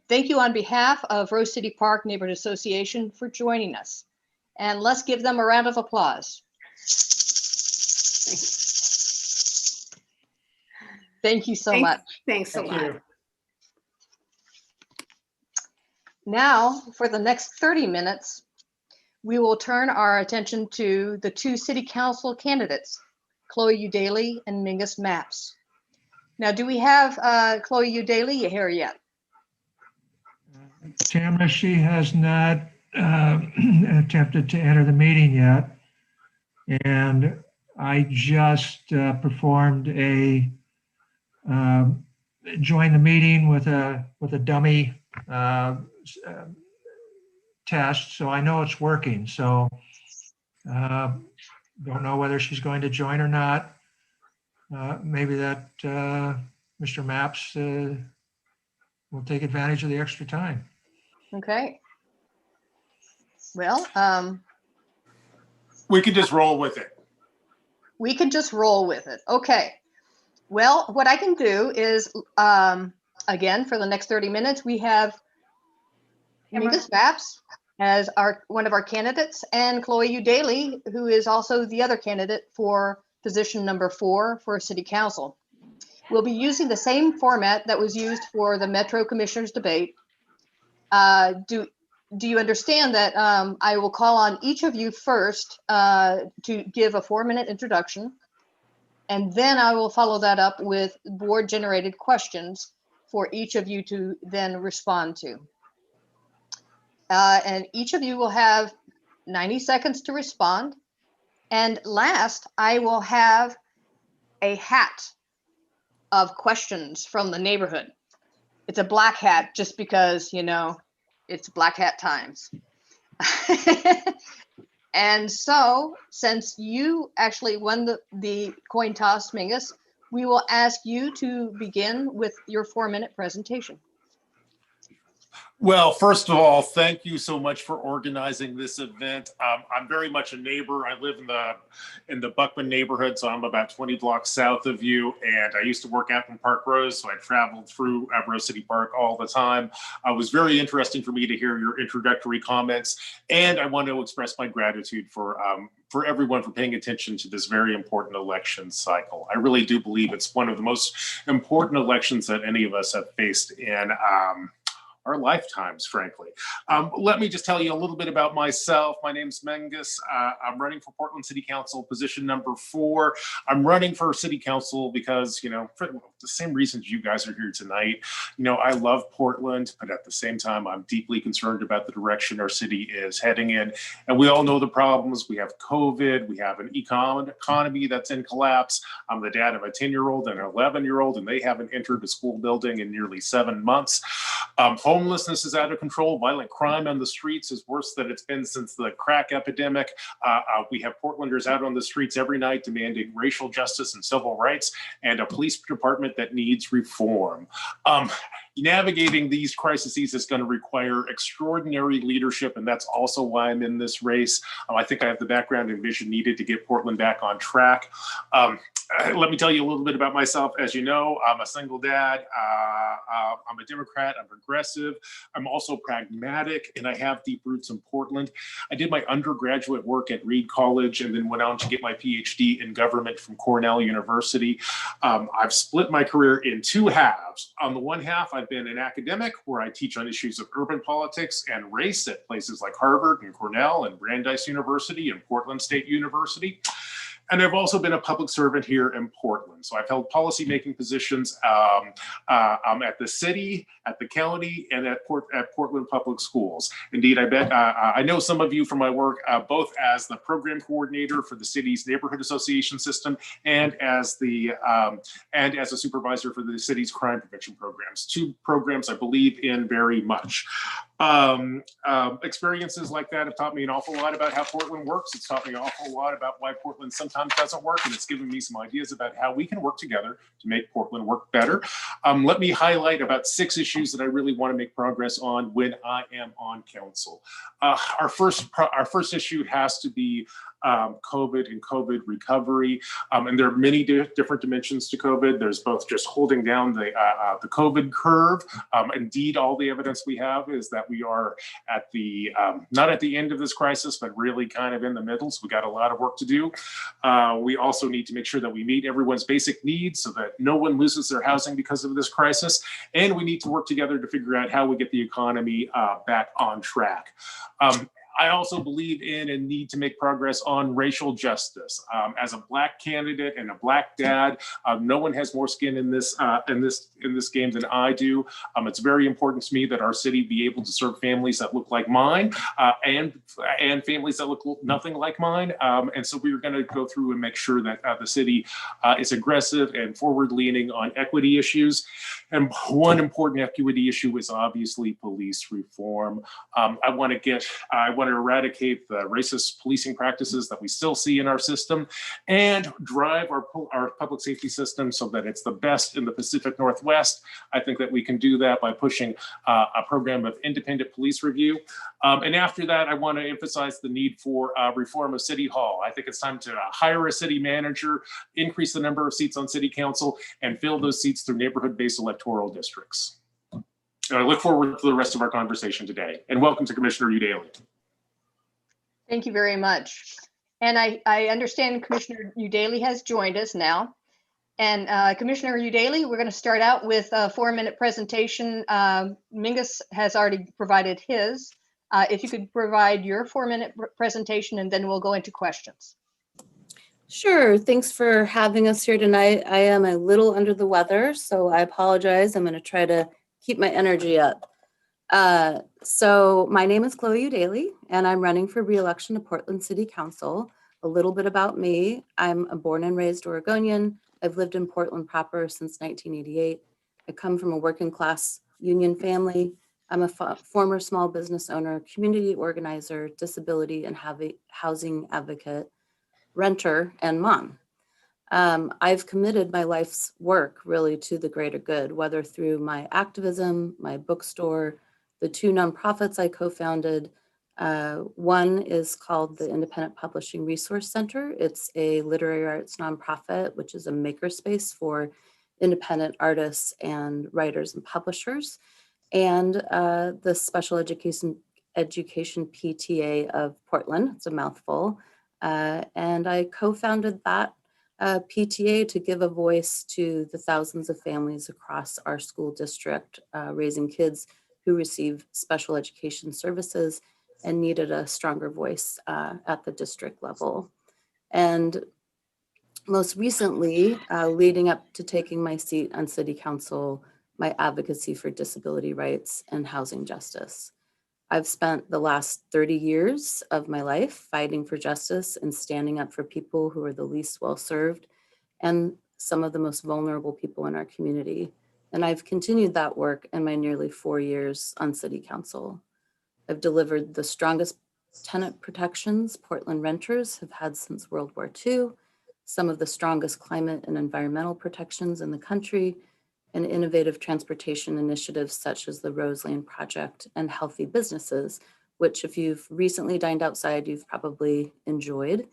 thank you on behalf of Rose City Park Neighborhood Association for joining us. And let's give them a round of applause. Thank you so much. Thanks a Thank lot. you. Now, for the next 30 minutes, we will turn our attention to the two city council candidates, Chloe Udaly and Mingus Maps. Now, do we have Chloe Udaly here yet? Tamara, she has not attempted to enter the meeting yet. And I just performed a join the meeting with a dummy test, so I know it's working. So don't know whether she's going to join or not. Maybe that Mr. Maps will take advantage of the extra time. Okay. Well, we could just roll with it. we can just roll with it. Okay. Well, what I can do is, again, for the next 30 minutes, we have Mingus Maps as one of our candidates, and Chloe Udaly, who is also the other candidate for position number 4 for City Council. We'll be using the same format that was used for the Metro Commissioners debate. Do you understand that I will call on each of you first to give a 4-minute introduction, and then I will follow that up with board-generated questions for each of you to then respond to. And each of you will have 90 seconds to respond. And last, I will have a hat of questions from the neighborhood. It's a black hat just because, you know, it's black hat times. And so, since you actually won the coin toss, Mingus, we will ask you to begin with your 4-minute presentation. Well, first of all, thank you so much for organizing this event. I'm very much a neighbor. I live in the Buckman neighborhood, so I'm about 20 blocks south of you. And I used to work out in Park Rose, so I traveled through Rose City Park all the time. It was very interesting for me to hear your introductory comments, and I want to express my gratitude for everyone for paying attention to this very important election cycle. I really do believe it's one of the most important elections that any of us have faced in our lifetimes, frankly. Let me just tell you a little bit about myself. My name's Mingus. I'm running for Portland City Council, position number 4. I'm running for City Council because, you know, for the same reasons you guys are here tonight. You know, I love Portland, but at the same time, I'm deeply concerned about the direction our city is heading in. And we all know the problems. We have COVID. We have an economy that's in collapse. I'm the dad of a 10-year-old and an 11-year-old, and they haven't entered a school building in nearly 7 months. Home Homelessness is out of control. Violent crime on the streets is worse than it's been since the crack epidemic. We have Portlanders out on the streets every night demanding racial justice and civil rights, and a police department that needs reform. Navigating these crises is going to require extraordinary leadership, and that's also why I'm in this race. I think I have the background and vision needed to get Portland back on track. Let me tell you a little bit about myself. As you know, I'm a single dad. I'm a Democrat. I'm progressive. I'm also pragmatic, and I have deep roots in Portland. I did my undergraduate work at Reed College and then went on to get my PhD in government from Cornell University. I've split my career in two halves. On the one half, I've been an academic where I teach on issues of urban politics and race at places like Harvard and Cornell and Brandeis University and Portland State University. And I've also been a public servant here in Portland. So I've held policymaking positions at the city, at the county, and at Portland Public Schools. Indeed, I bet I know some of you from my work, both as the program coordinator for the city's neighborhood association system and as a supervisor for the city's crime prevention programs. Two programs I believe in very much. Experiences like that have taught me an awful lot about how Portland works. It's taught me an awful lot about why Portland sometimes doesn't work, and it's given me some ideas about how we can work together to make Portland work better. Let me highlight about 6 issues that I really want to make progress on when I am on council. Our first issue has to be COVID and COVID recovery. And there are many different dimensions to COVID. There's both just holding down the COVID curve. Indeed, all the evidence we have is that we are at the, not at the end of this crisis, but really kind of in the middle. So we got a lot of work to do. We also need to make sure that we meet everyone's basic needs so that no one loses their housing because of this crisis. And we need to work together to figure out how we get the economy back on track. I also believe in and need to make progress on racial justice. As a Black candidate and a Black dad, no one has more skin in this game than I do. It's very important to me that our city be able to serve families that look like mine and families that look nothing like mine. And so we're going to go through and make sure that the city is aggressive and forward-leaning on equity issues. And one important equity issue is obviously police reform. I want to eradicate the racist policing practices that we still see in our system and drive our public safety system so that it's the best in the Pacific Northwest. I think that we can do that by pushing a program of independent police review. And after that, I want to emphasize the need for reform of City Hall. I think it's time to hire a city manager, increase the number of seats on city council, and fill those seats through neighborhood-based electoral districts. And I look forward to the rest of our conversation today. And welcome to Commissioner Udaley. Thank you very much. And I understand Commissioner Udaley has joined us now. And Commissioner Udaley, we're going to start out with a 4-minute presentation. Mingus has already provided his. If you could provide your 4-minute presentation, and then we'll go into questions. Sure. Thanks for having us here tonight. I am a little under the weather, so I apologize. I'm going to try to keep my energy up. So my name is Chloe Udaley, and I'm running for re-election to Portland City Council. A little bit about me. I'm a born and raised Oregonian. I've lived in Portland proper since 1988. I come from a working class union family. I'm a former small business owner, community organizer, disability and housing advocate, renter, and mom. I've committed my life's work really to the greater good, whether through my activism, my bookstore, the 2 nonprofits I co-founded. One is called the Independent Publishing Resource Center. It's a literary arts nonprofit, which is a makerspace for independent artists and writers and publishers. And the Special Education PTA of Portland. It's a mouthful. And I co-founded that PTA to give a voice to the thousands of families across our school district, raising kids who receive special education services and needed a stronger voice at the district level. And most recently, leading up to taking my seat on City Council, my advocacy for disability rights and housing justice. I've spent the last 30 years of my life fighting for justice and standing up for people who are the least well-served and some of the most vulnerable people in our community. and I've continued that work in my nearly 4 years on City Council. I've delivered the strongest tenant protections Portland renters have had since World War II, some of the strongest climate and environmental protections in the country, and innovative transportation initiatives such as the Roseland Project and Healthy Businesses, which if you've recently dined outside, you've probably enjoyed.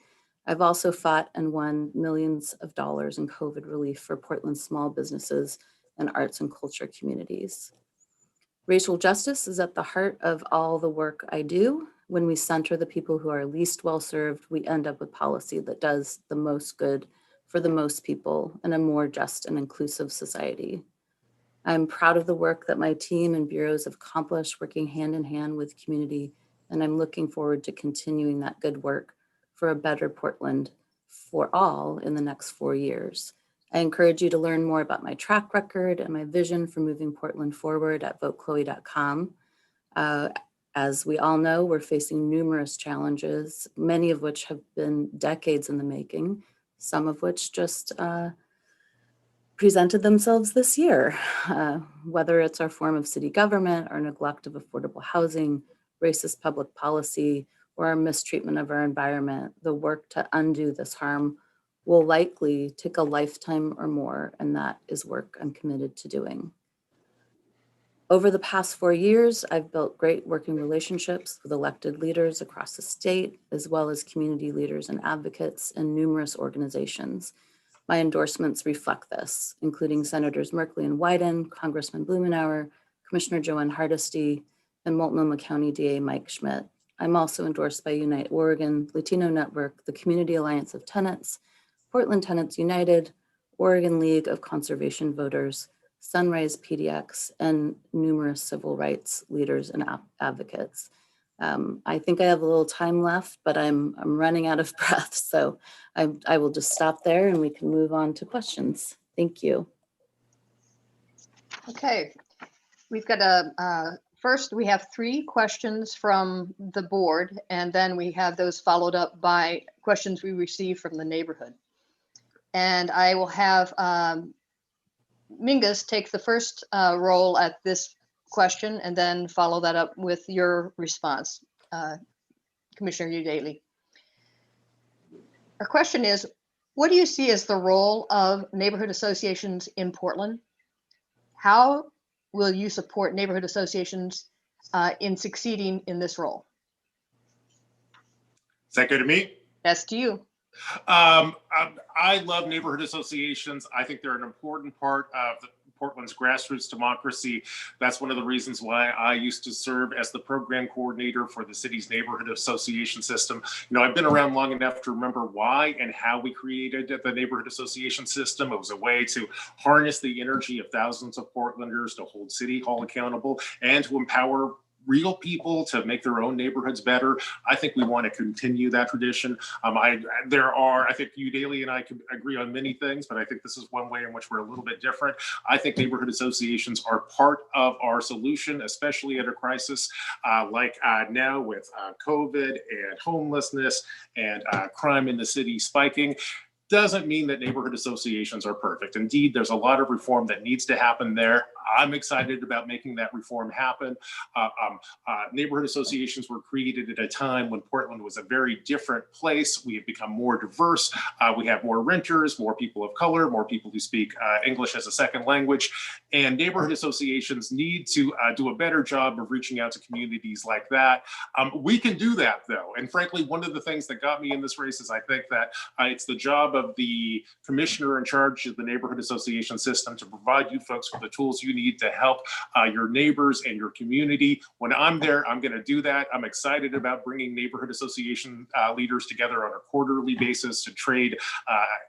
I've also fought and won millions of dollars in COVID relief for Portland's small businesses and arts and culture communities. Racial justice is at the heart of all the work I do. When we center the people who are least well-served, we end up with policy that does the most good for the most people in a more just and inclusive society. I'm proud of the work that my team and bureaus have accomplished working hand in hand with community, and I'm looking forward to continuing that good work for a better Portland for all in the next 4 years. I encourage you to learn more about my track record and my vision for moving Portland forward at votechloe.com. As we all know, we're facing numerous challenges, many of which have been decades in the making, some of which just presented themselves this year, whether it's our form of city government, our neglect of affordable housing, racist public policy, or our mistreatment of our environment. The work to undo this harm will likely take a lifetime or more, and that is work I'm committed to doing. Over the past 4 years, I've built great working relationships with elected leaders across the state, as well as community leaders and advocates and numerous organizations. My endorsements reflect this, including Senators Merkley and Wyden, Congressman Blumenauer, Commissioner Joanne Hardesty, and Multnomah County DA Mike Schmidt. I'm also endorsed by Unite Oregon, Latino Network, the Community Alliance of Tenants, Portland Tenants United, Oregon League of Conservation Voters, Sunrise PDX, and numerous civil rights leaders and advocates. I think I have a little time left, but I'm running out of breath. So I will just stop there and we can move on to questions. Thank you. Okay, we've got first we have 3 questions from the board, and then we have those followed up by questions we received from the neighborhood. And I will have Mingus take the first role at this question and then follow that up with your response, Commissioner Udaley. Our question is, what do you see as the role of neighborhood associations in Portland? How will you support neighborhood associations in succeeding in this role? Is that good to me? That's to you. I love neighborhood associations. I think they're an important part of Portland's grassroots democracy. That's one of the reasons why I used to serve as the program coordinator for the city's neighborhood association system. You know, I've been around long enough to remember why and how we created the neighborhood association system. It was a way to harness the energy of thousands of Portlanders to hold City Hall accountable and to empower real people to make their own neighborhoods better. I think we want to continue that tradition. I think Udaley and I could agree on many things, but I think this is one way in which we're a little bit different. I think neighborhood associations are part of our solution, especially at a crisis like now with COVID and homelessness and crime in the city spiking. Doesn't mean that neighborhood associations are perfect. Indeed, there's a lot of reform that needs to happen there. I'm excited about making that reform happen. Neighborhood associations were created at a time when Portland was a very different place. We have become more diverse. We have more renters, more people of color, more people who speak English as a second language. And neighborhood associations need to do a better job of reaching out to communities like that. We can do that though. And frankly, one of the things that got me in this race is I think that it's the job of the commissioner in charge of the neighborhood association system to provide you folks with the tools you need to help your neighbors and your community. When I'm there, I'm going to do that. I'm excited about bringing neighborhood association leaders together on a quarterly basis to trade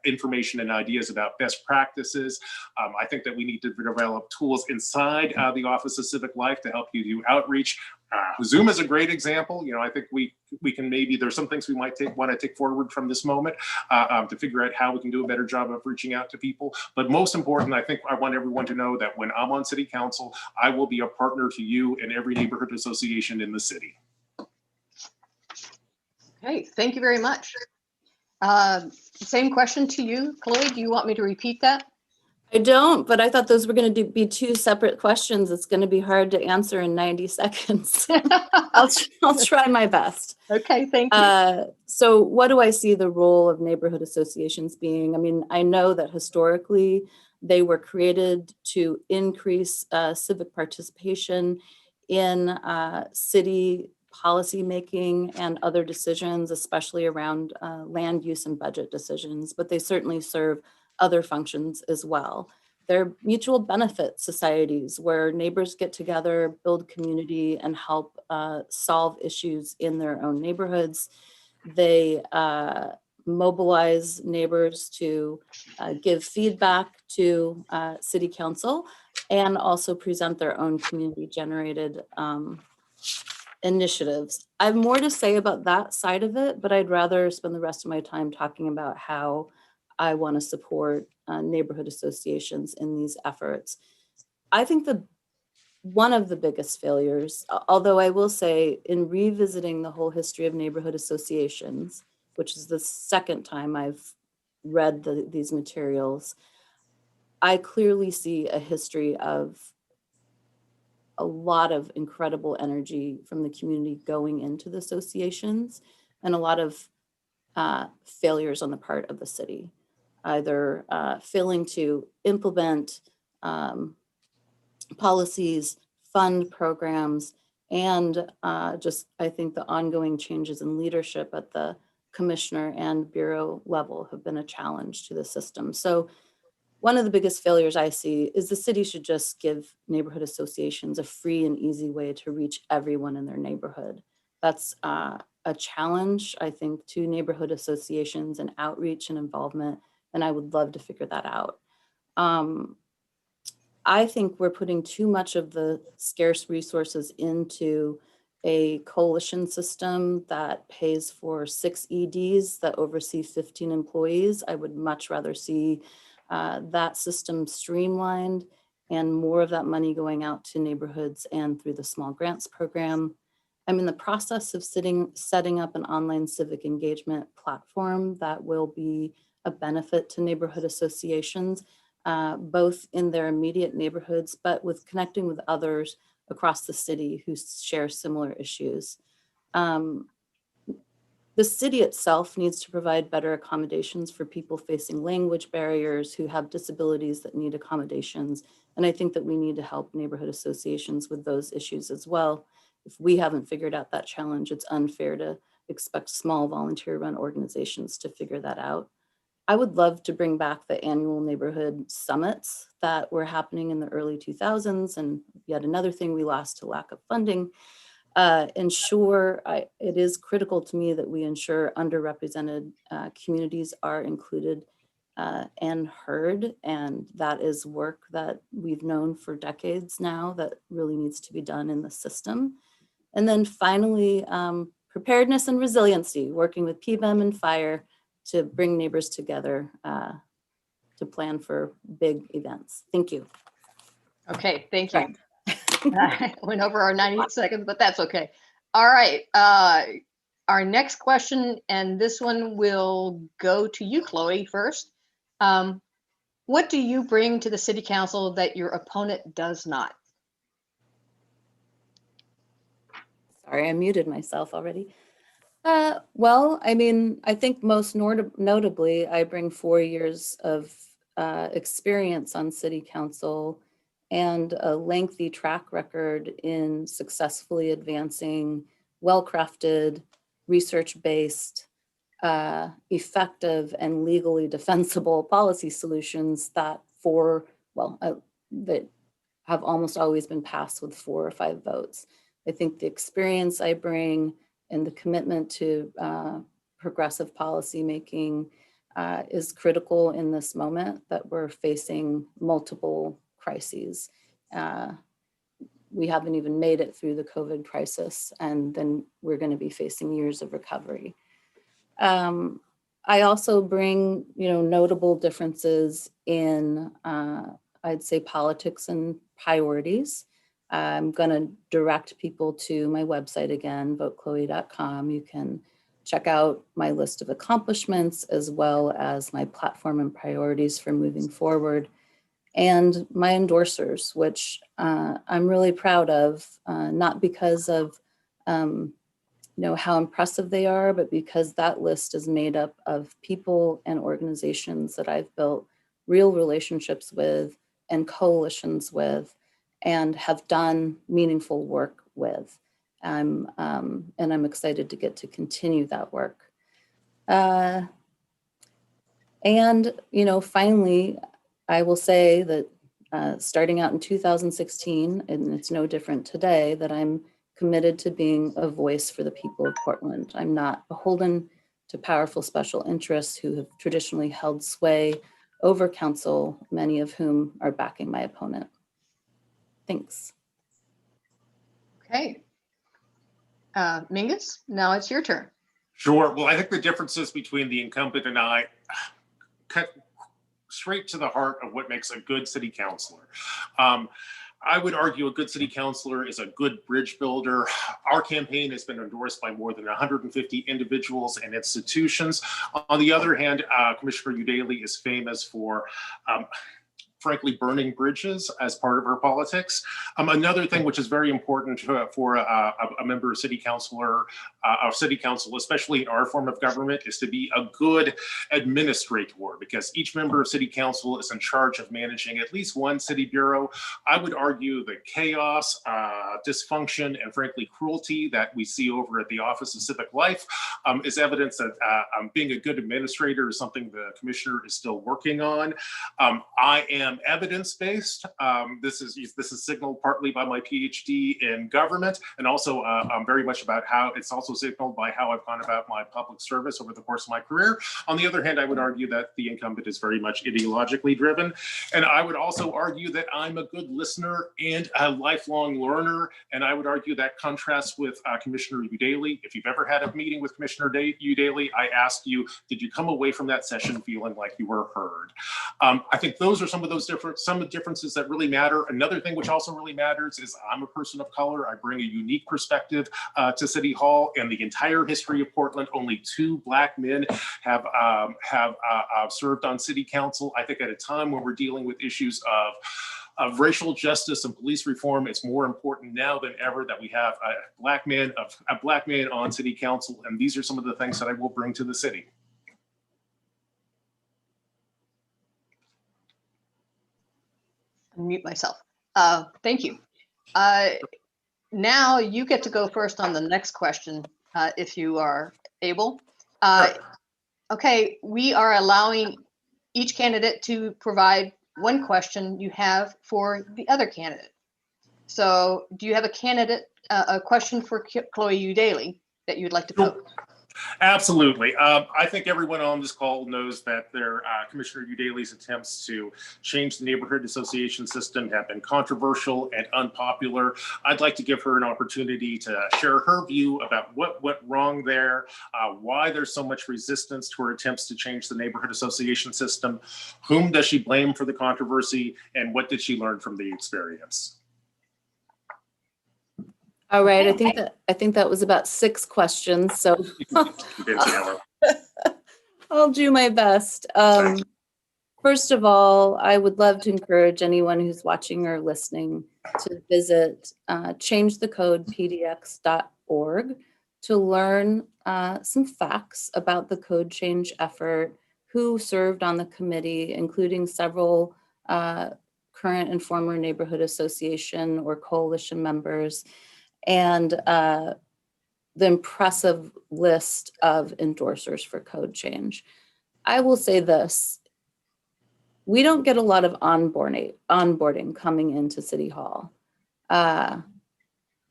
information and ideas about best practices. I think that we need to develop tools inside the Office of Civic Life to help you do outreach. Zoom is a great example. You know, I think we can maybe, there's some things we might want to take forward from this moment to figure out how we can do a better job of reaching out to people. But most important, I think I want everyone to know that when I'm on City Council, I will be a partner to you and every neighborhood association in the city. Okay, thank you very much. Same question to you, Chloe. Do you want me to repeat that? I don't, but I thought those were going to be two separate questions. It's going to be hard to answer in 90 seconds. I'll try my best. Okay, thank you. So what do I see the role of neighborhood associations being? I mean, I know that historically they were created to increase civic participation in city policy making and other decisions, especially around land use and budget decisions, but they certainly serve other functions as well. They're mutual benefit societies where neighbors get together, build community, and help solve issues in their own neighborhoods. They mobilize neighbors to give feedback to city council and also present their own community generated initiatives. I have more to say about that side of it, but I'd rather spend the rest of my time talking about how I want to support neighborhood associations in these efforts. I think one of the biggest failures, although I will say in revisiting the whole history of neighborhood associations, which is the second time I've read these materials, I clearly see a history of a lot of incredible energy from the community going into the associations and a lot of failures on the part of the city, either failing to implement policies, fund programs, and just I think the ongoing changes in leadership at the commissioner and bureau level have been a challenge to the system. So one of the biggest failures I see is the city should just give neighborhood associations a free and easy way to reach everyone in their neighborhood. That's a challenge, I think, to neighborhood associations and outreach and involvement, and I would love to figure that out. I think we're putting too much of the scarce resources into a coalition system that pays for 6 EDs that oversee 15 employees. I would much rather see that system streamlined and more of that money going out to neighborhoods and through the small grants program. I'm in the process of setting up an online civic engagement platform that will be a benefit to neighborhood associations, both in their immediate neighborhoods, but with connecting with others across the city who share similar issues. The city itself needs to provide better accommodations for people facing language barriers, who have disabilities that need accommodations. And I think that we need to help neighborhood associations with those issues as well. If we haven't figured out that challenge, it's unfair to expect small volunteer-run organizations to figure that out. I would love to bring back the annual neighborhood summits that were happening in the early 2000s, and yet another thing we lost to lack of funding. It is critical to me that we ensure underrepresented communities are included and heard, and that is work that we've known for decades now that really needs to be done in the system. And then finally, preparedness and resiliency, working with PBEM and fire to bring neighbors together to plan for big events. Thank you. Okay, thank you. Right. I went over our 90 seconds, but that's okay. All right. Our next question, and this one will go to you, Chloe, first. What do you bring to the city council that your opponent does not? Sorry, I muted myself already. Well, I mean, I think most notably, I bring 4 years of experience on city council and a lengthy track record in successfully advancing well-crafted, research-based, effective, and legally defensible policy solutions that that have almost always been passed with 4 or 5 votes. I think the experience I bring and the commitment to progressive policy making is critical in this moment that we're facing multiple crises. We haven't even made it through the COVID crisis, and then we're going to be facing years of recovery. I also bring, notable differences in, I'd say, politics and priorities. I'm going to direct people to my website again, votechloe.com. You can check out my list of accomplishments as well as my platform and priorities for moving forward. and my endorsers, which I'm really proud of, not because of how impressive they are, but because that list is made up of people and organizations that I've built real relationships with and coalitions with and have done meaningful work with. And I'm excited to get to continue that work. And finally, I will say that starting out in 2016, and it's no different today, that I'm committed to being a voice for the people of Portland. I'm not beholden to powerful special interests who have traditionally held sway over council, many of whom are backing my opponent. Thanks. Okay. Mingus, now it's your turn. Sure. Well, I think the differences between the incumbent and I cut straight to the heart of what makes a good city councilor. I would argue a good city councilor is a good bridge builder. Our campaign has been endorsed by more than 150 individuals and institutions. On the other hand, Commissioner Udaley is famous for frankly, burning bridges as part of her politics. Another thing which is very important for a member of city council, especially in our form of government, is to be a good administrator, because each member of city council is in charge of managing at least one city bureau. I would argue the chaos, dysfunction, and frankly, cruelty that we see over at the Office of Civic Life is evidence that being a good administrator is something the commissioner is still working on. I am evidence-based. This is signaled partly by my PhD in government, and also very much about how it's also signaled by how I've gone about my public service over the course of my career. On the other hand, I would argue that the incumbent is very much ideologically driven. And I would also argue that I'm a good listener and a lifelong learner. And I would argue that contrasts with Commissioner Udaley. If you've ever had a meeting with Commissioner Udaley, I ask you, did you come away from that session feeling like you were heard? I think those are some of the differences that really matter. Another thing which also really matters is I'm a person of color. I bring a unique perspective to City Hall. In the entire history of Portland, only 2 Black men have served on City Council. I think at a time when we're dealing with issues of racial justice and police reform, it's more important now than ever that we have a Black man on City Council. And these are some of the things that I will bring to the city. Mute myself. Thank you. Now you get to go first on the next question, if you are able. Okay, we are allowing each candidate to provide one question you have for the other candidate. So do you have a question for Chloe Udaley that you'd like to pose? Absolutely. I think everyone on this call knows that Commissioner Udaley's attempts to change the neighborhood association system have been controversial and unpopular. I'd like to give her an opportunity to share her view about what went wrong there, why there's so much resistance to her attempts to change the neighborhood association system, whom does she blame for the controversy, and what did she learn from the experience? All right, I think that was about 6 questions, so I'll do my best. First of all, I would love to encourage anyone who's watching or listening to visit changethecodepdx.org to learn some facts about the code change effort, who served on the committee, including several current and former neighborhood association or coalition members, and the impressive list of endorsers for code change. I will say this, we don't get a lot of onboarding coming into City Hall. I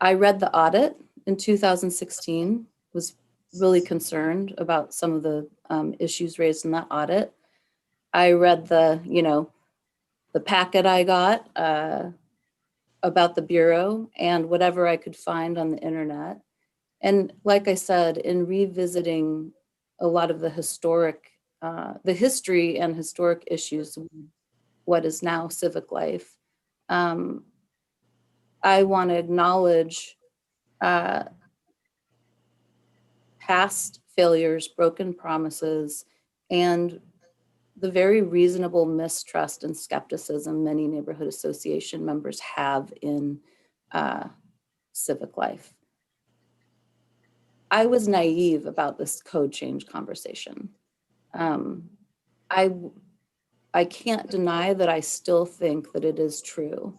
read the audit in 2016, was really concerned about some of the issues raised in that audit. I read the packet I got about the Bureau and whatever I could find on the internet. And like I said, in revisiting a lot of the history and historic issues, what is now civic life, I want to acknowledge past failures, broken promises, and the very reasonable mistrust and skepticism many neighborhood association members have in civic life. I was naive about this code change conversation. I can't deny that I still think that it is true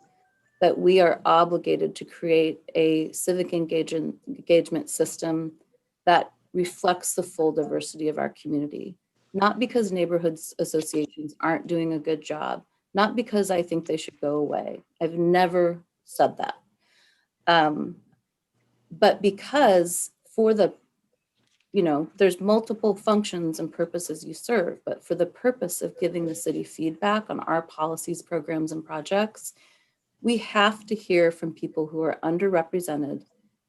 that we are obligated to create a civic engagement system that reflects the full diversity of our community. Not because neighborhood associations aren't doing a good job, not because I think they should go away. I've never said that. But because for the, there's multiple functions and purposes you serve, but for the purpose of giving the city feedback on our policies, programs, and projects, we have to hear from people who are underrepresented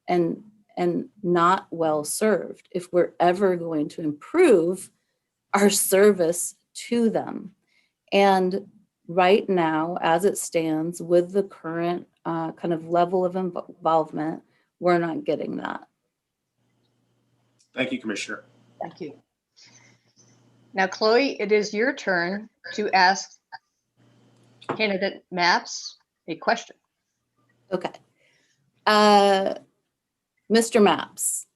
and not well served if we're ever going to improve our service to them. And right now, as it stands, with the current kind of level of involvement, we're not getting that. Thank you, Commissioner. Thank you. Now, Chloe, it is your turn to ask candidate Maps a question. Okay. Mr. Maps,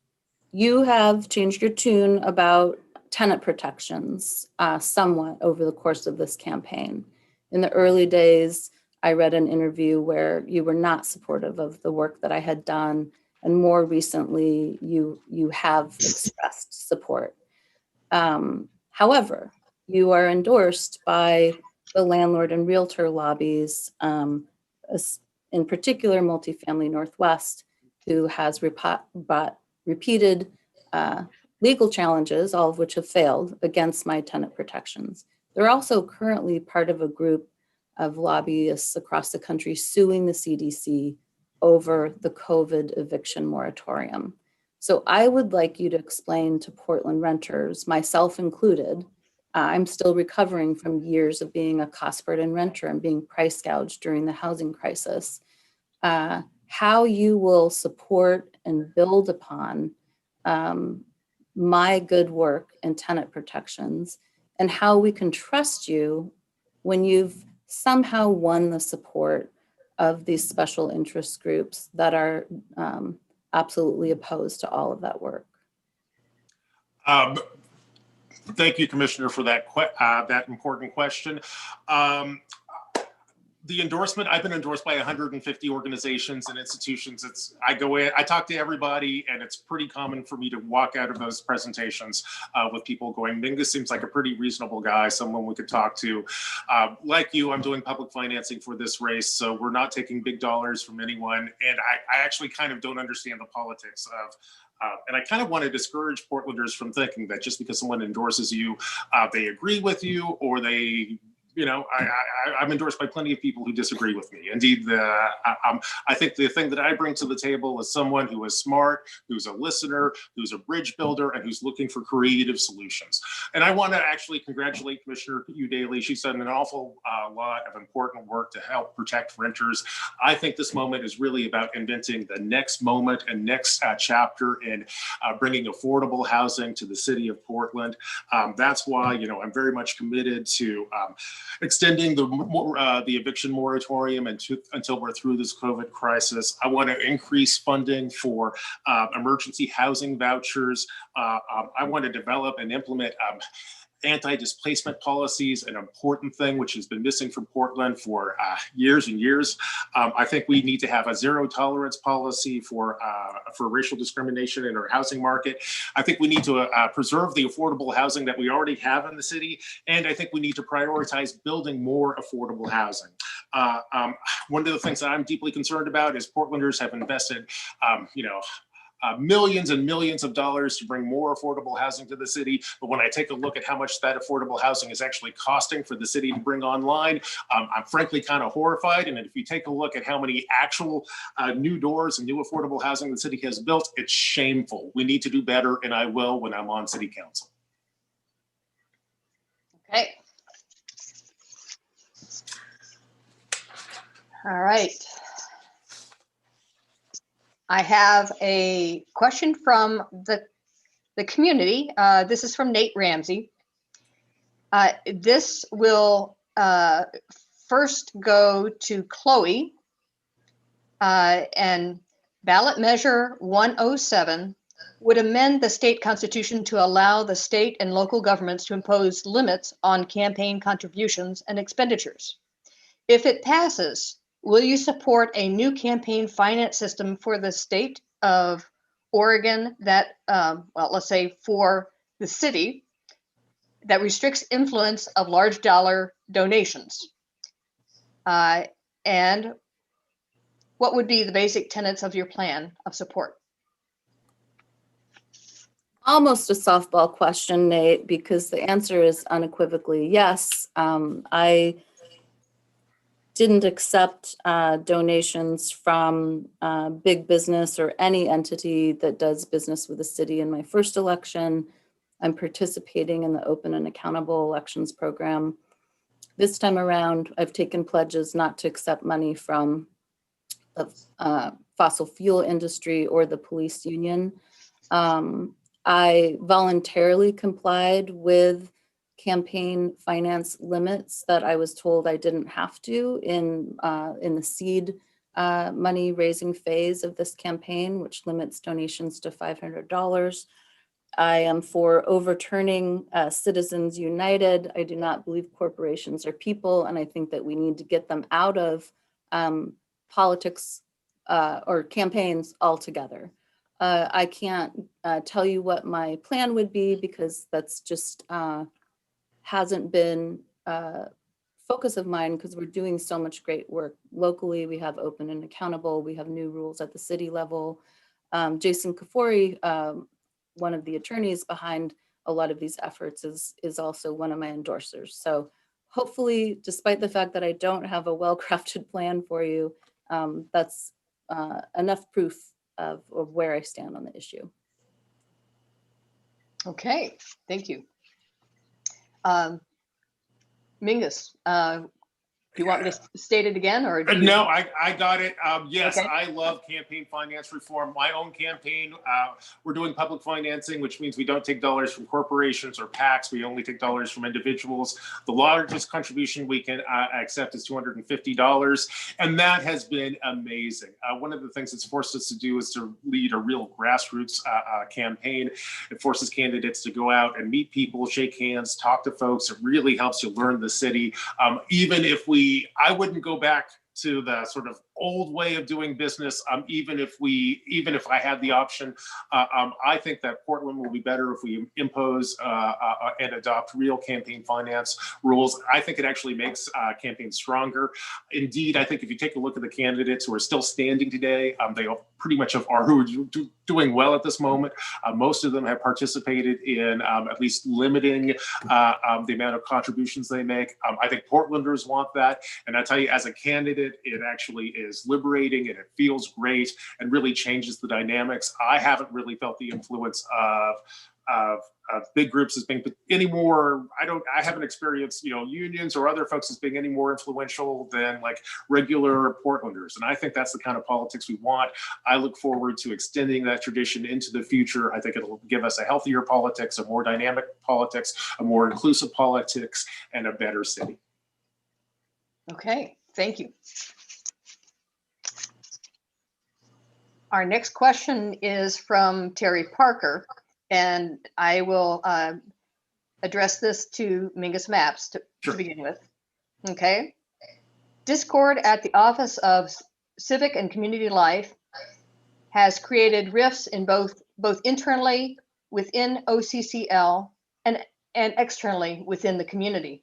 you have changed your tune about tenant protections somewhat over the course of this campaign. In the early days, I read an interview where you were not supportive of the work that I had done, and more recently, you have expressed support. However, you are endorsed by the landlord and realtor lobbies, in particular Multifamily Northwest, who has brought repeated legal challenges, all of which have failed, against my tenant protections. They're also currently part of a group of lobbyists across the country suing the CDC over the COVID eviction moratorium. So I would like you to explain to Portland renters, myself included, I'm still recovering from years of being a cost burden renter and being price gouged during the housing crisis, how you will support and build upon my good work in tenant protections, and how we can trust you when you've somehow won the support of these special interest groups that are absolutely opposed to all of that work. Thank you, Commissioner, for that important question. The endorsement, I've been endorsed by 150 organizations and institutions. I go in, I talk to everybody, and it's pretty common for me to walk out of those presentations with people going, Mingus seems like a pretty reasonable guy, someone we could talk to. Like you, I'm doing public financing for this race, so we're not taking big dollars from anyone. And I actually kind of don't understand the politics of and I kind of want to discourage Portlanders from thinking that just because someone endorses you, they agree with you, or they, I'm endorsed by plenty of people who disagree with me. Indeed, I think the thing that I bring to the table is someone who is smart, who's a listener, who's a bridge builder, and who's looking for creative solutions. And I want to actually congratulate Commissioner Daly. She's done an awful lot of important work to help protect renters. I think this moment is really about inventing the next moment and next chapter in bringing affordable housing to the city of Portland. That's why, I'm very much committed to extending the eviction moratorium until we're through this COVID crisis. I want to increase funding for emergency housing vouchers. I want to develop and implement anti-displacement policies, an important thing which has been missing from Portland for years and years. I think we need to have a zero tolerance policy for racial discrimination in our housing market. I think we need to preserve the affordable housing that we already have in the city, and I think we need to prioritize building more affordable housing. One of the things that I'm deeply concerned about is Portlanders have invested, millions and millions of dollars to bring more affordable housing to the city. But when I take a look at how much that affordable housing is actually costing for the city to bring online, I'm frankly kind of horrified. And if you take a look at how many actual new doors and new affordable housing the city has built, it's shameful. We need to do better, and I will when I'm on city council. Okay. All right. I have a question from the community. This is from Nate Ramsey. This will first go to Chloe, and ballot measure 107 would amend the state constitution to allow the state and local governments to impose limits on campaign contributions and expenditures. If it passes, will you support a new campaign finance system for the state of Oregon that, well, let's say for the city, that restricts influence of large dollar donations? And what would be the basic tenets of your plan of support? Almost a softball question, Nate, because the answer is unequivocally yes. I didn't accept donations from big business or any entity that does business with the city in my first election. I'm participating in the Open and Accountable Elections program. This time around, I've taken pledges not to accept money from the fossil fuel industry or the police union. I voluntarily complied with campaign finance limits that I was told I didn't have to in the seed money raising phase of this campaign, which limits donations to $500. I am for overturning Citizens United. I do not believe corporations are people, and I think that we need to get them out of politics or campaigns altogether. I can't tell you what my plan would be because that's just hasn't been a focus of mine because we're doing so much great work locally. We have Open and Accountable. We have new rules at the city level. Jason Kafori, one of the attorneys behind a lot of these efforts, is also one of my endorsers. So hopefully, despite the fact that I don't have a well-crafted plan for you, that's enough proof of where I stand on the issue. Okay, thank you. Mingus, do you want me to state it again, or do you... No, I got it. Yes, Okay. I love campaign finance reform. My own campaign, we're doing public financing, which means we don't take dollars from corporations or PACs. We only take dollars from individuals. The largest contribution we can accept is $250, and that has been amazing. One of the things it's forced us to do is to lead a real grassroots campaign. It forces candidates to go out and meet people, shake hands, talk to folks. It really helps you learn the city. Even if I wouldn't go back to the sort of old way of doing business. Even if I had the option, I think that Portland will be better if we impose and adopt real campaign finance rules. I think it actually makes campaigns stronger. Indeed, I think if you take a look at the candidates who are still standing today, they pretty much are who are doing well at this moment. Most of them have participated in at least limiting the amount of contributions they make. I think Portlanders want that. And I tell you, as a candidate, it actually is liberating and it feels great and really changes the dynamics. I haven't really felt the influence of big groups as being any more. I haven't experienced, unions or other folks as being any more influential than like regular Portlanders. And I think that's the kind of politics we want. I look forward to extending that tradition into the future. I think it'll give us a healthier politics, a more dynamic politics, a more inclusive politics, and a better city. Okay, thank you. Our next question is from Terry Parker, and I will address this to Mingus Maps to begin with. Okay. Discord at the Office of Civic and Community Life has created rifts in both internally within OCCL and externally within the community.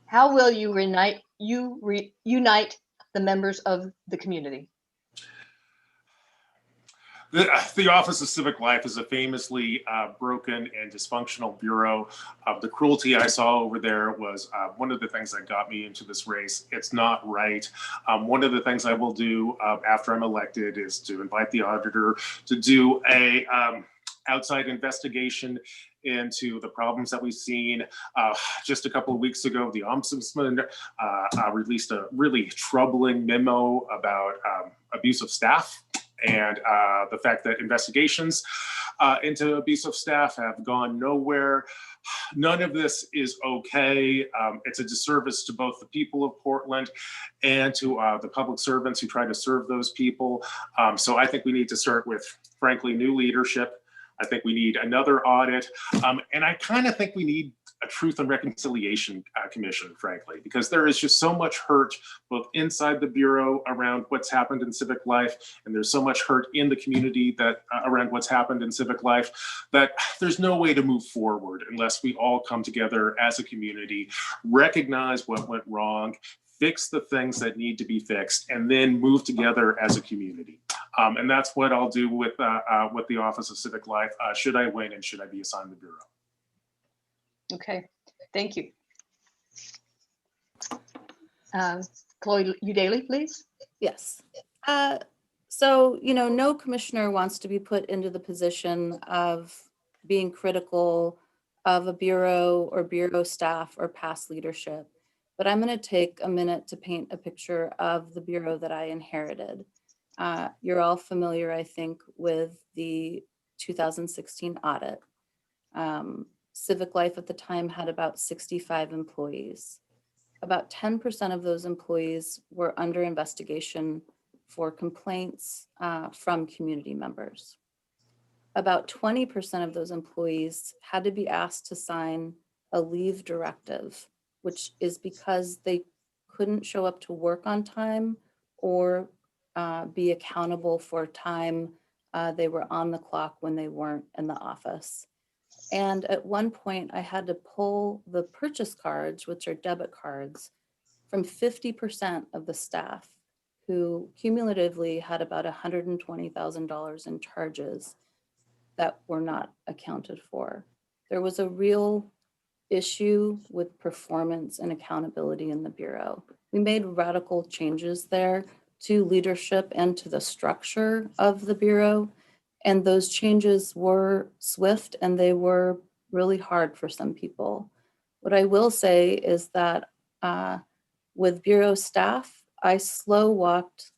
How will you unite the members of the community? The Office of Civic Life is a famously broken and dysfunctional bureau. The cruelty I saw over there was one of the things that got me into this race. It's not right. One of the things I will do after I'm elected is to invite the auditor to do a outside investigation into the problems that we've seen. Just a couple of weeks ago, the Ombudsman released a really troubling memo about abuse of staff. And the fact that investigations into abuse of staff have gone nowhere. None of this is okay. It's a disservice to both the people of Portland and to the public servants who try to serve those people. So I think we need to start with, frankly, new leadership. I think we need another audit. And I kind of think we need a Truth and Reconciliation Commission, frankly, because there is just so much hurt both inside the Bureau around what's happened in civic life, and there's so much hurt in the community that around what's happened in civic life, that there's no way to move forward unless we all come together as a community, recognize what went wrong, fix the things that need to be fixed, and then move together as a community. And that's what I'll do with the Office of Civic Life, should I win and should I be assigned the Bureau. Okay, thank you. Chloe Udaly, please. Yes. So, no commissioner wants to be put into the position of being critical of a bureau or bureau staff or past leadership. But I'm going to take a minute to paint a picture of the bureau that I inherited. You're all familiar, I think, with the 2016 audit. Civic Life at the time had about 65 employees. About 10% of those employees were under investigation for complaints from community members. About 20% of those employees had to be asked to sign a leave directive, which is because they couldn't show up to work on time or be accountable for time they were on the clock when they weren't in the office. And at one point, I had to pull the purchase cards, which are debit cards, from 50% of the staff who cumulatively had about $120,000 in charges that were not accounted for. There was a real issue with performance and accountability in the Bureau. We made radical changes there to leadership and to the structure of the Bureau. And those changes were swift and they were really hard for some people. What I will say is that with Bureau staff, I slow walked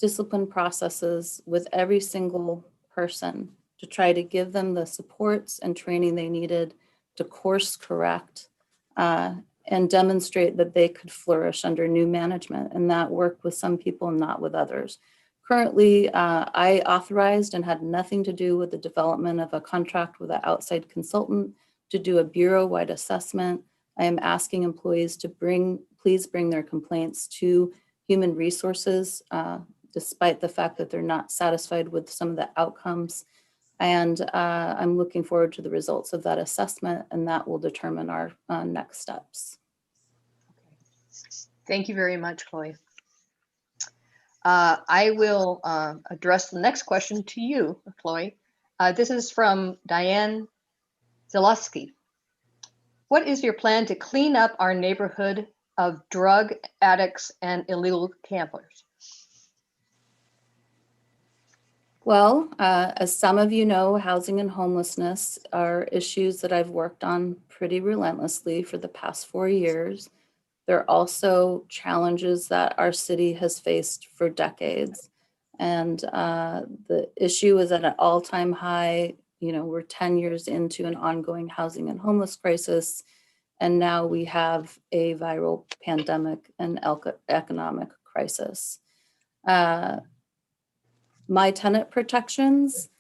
discipline processes with every single person to try to give them the supports and training they needed to course correct and demonstrate that they could flourish under new management. And that worked with some people, not with others. Currently, I authorized and had nothing to do with the development of a contract with an outside consultant to do a bureau-wide assessment. I am asking employees to please bring their complaints to Human Resources, despite the fact that they're not satisfied with some of the outcomes. And I'm looking forward to the results of that assessment, and that will determine our next steps. Thank you very much, Chloe. I will address the next question to you, Chloe. This is from Diane Zalewski. What is your plan to clean up our neighborhood of drug addicts and illegal campers? Well, as some of you know, housing and homelessness are issues that I've worked on pretty relentlessly for the past 4 years. They're also challenges that our city has faced for decades. And the issue is at an all-time high. We're 10 years into an ongoing housing and homeless crisis. And now we have a viral pandemic and economic crisis. My tenant protections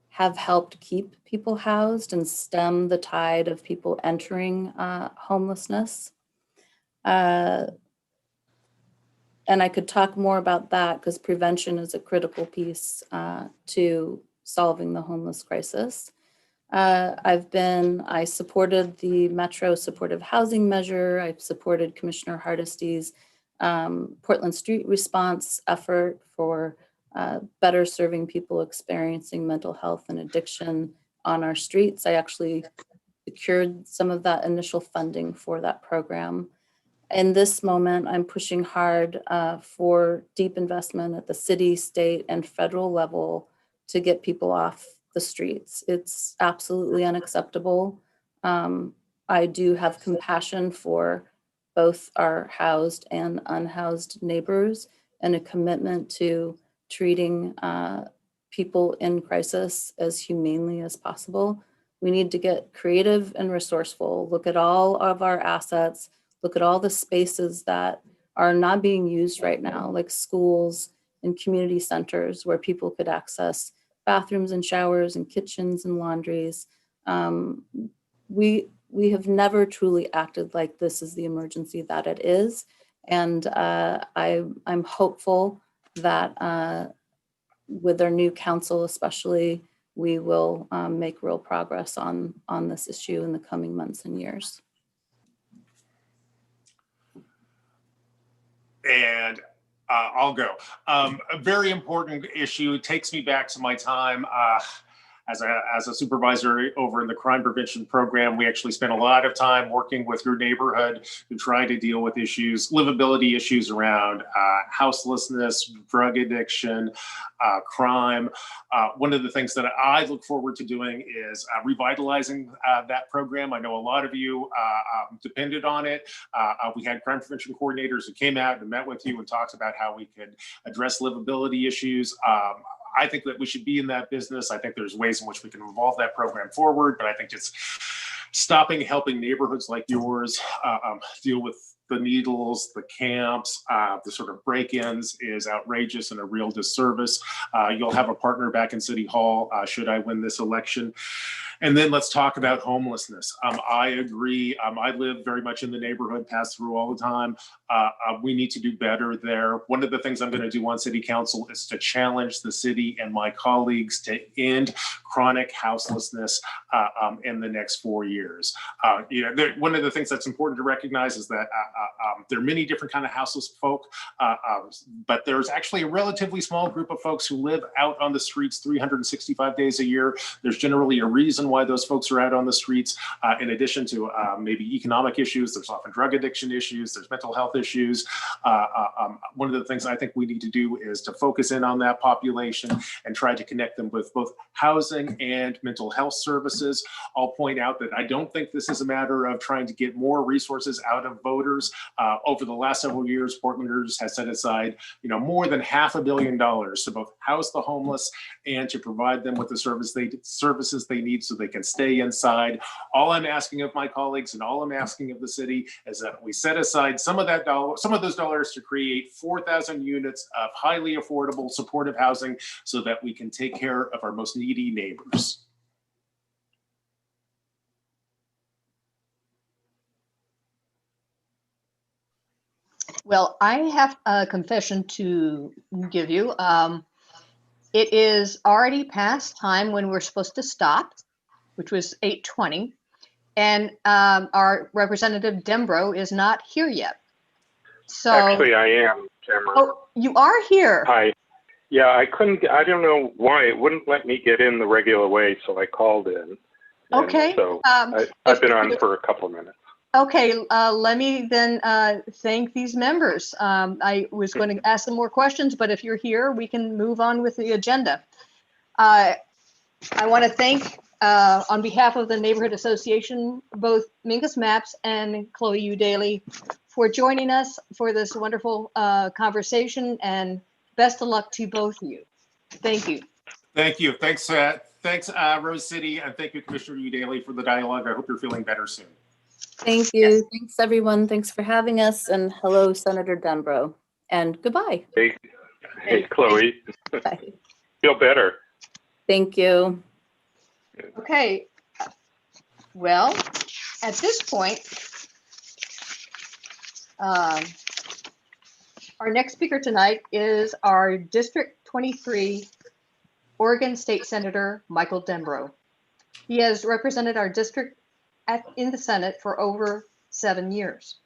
have helped keep people housed and stem the tide of people entering homelessness. And I could talk more about that because prevention is a critical piece to solving the homeless crisis. I supported the Metro Supportive Housing Measure. I've supported Commissioner Hardesty's Portland Street Response effort for better serving people experiencing mental health and addiction on our streets. I actually secured some of that initial funding for that program. In this moment, I'm pushing hard for deep investment at the city, state, and federal level to get people off the streets. It's absolutely unacceptable. I do have compassion for both our housed and unhoused neighbors and a commitment to treating people in crisis as humanely as possible. We need to get creative and resourceful, look at all of our assets, look at all the spaces that are not being used right now, like schools and community centers where people could access bathrooms and showers and kitchens and laundries. We have never truly acted like this is the emergency that it is. And I'm hopeful that with our new council especially, we will make real progress on this issue in the coming months and years. And I'll go. A very important issue. It takes me back to my time as a supervisor over in the crime prevention program. We actually spent a lot of time working with your neighborhood to try to deal with issues, livability issues around houselessness, drug addiction, crime. One of the things that I look forward to doing is revitalizing that program. I know a lot of you depended on it. We had crime prevention coordinators who came out and met with you and talked about how we could address livability issues. I think that we should be in that business. I think there's ways in which we can evolve that program forward, but I think just stopping helping neighborhoods like yours deal with the needles, the camps, the sort of break-ins is outrageous and a real disservice. You'll have a partner back in City Hall should I win this election. And then let's talk about homelessness. I agree. I live very much in the neighborhood, pass through all the time. We need to do better there. One of the things I'm going to do on City Council is to challenge the city and my colleagues to end chronic houselessness in the next 4 years. One of the things that's important to recognize is that there are many different kind of houseless folk, but there's actually a relatively small group of folks who live out on the streets 365 days a year. There's generally a reason why those folks are out on the streets. In addition to maybe economic issues, there's often drug addiction issues, there's mental health issues. One of the things I think we need to do is to focus in on that population and try to connect them with both housing and mental health services. I'll point out that I don't think this is a matter of trying to get more resources out of voters. Over the last several years, Portlanders has set aside, more than $500 million to both house the homeless and to provide them with the services they need so they can stay inside. All I'm asking of my colleagues and all I'm asking of the city is that we set aside some of those dollars to create 4,000 units of highly affordable supportive housing so that we can take care of our most needy neighbors. Well, I have a confession to give you. It is already past time when we're supposed to stop, which was 8:20, and our representative Dembro is not here yet. So actually, I am, Tamara. Oh, you are here. Hi. Yeah, I don't know why it wouldn't let me get in the regular way, so I called in. And Okay. So I've been on for a couple of minutes. Okay, let me then thank these members. I was going to ask them more questions, but if you're here, we can move on with the agenda. I want to thank, on behalf of the Neighborhood Association, both Mingus Maps and Chloe Udaly for joining us for this wonderful conversation, and best of luck to both of you. Thank you. Thank you. Thanks, Rose City, and thank you, Commissioner Udaly, for the dialogue. I hope you're feeling better soon. Thank you. Yes. Thanks, everyone. Thanks for having us. And hello, Senator Dembro. And goodbye. Hey, Chloe. Bye. Feel better. Thank you. Okay. Well, at this point, our next speaker tonight is our District 23 Oregon State Senator, Michael Dembro. He has represented our district in the Senate for over 7 years.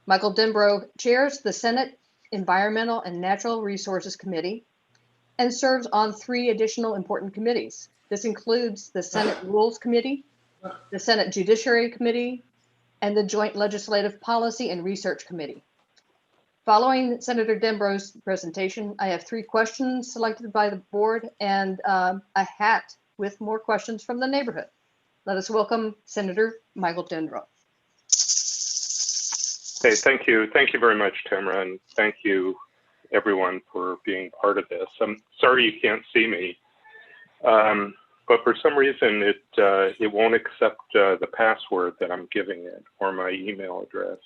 Michael Dembro chairs the Senate Environmental and Natural Resources Committee and serves on 3 additional important committees. This includes the Senate Rules Committee, the Senate Judiciary Committee, and the Joint Legislative Policy and Research Committee. Following Senator Dembro's presentation, I have 3 questions selected by the board and a hat with more questions from the neighborhood. Let us welcome Senator Michael Dembro. Hey, thank you. Thank you very much, Tamara, and thank you everyone for being part of this. I'm sorry you can't see me, but for some reason it won't accept the password that I'm giving it or my email address.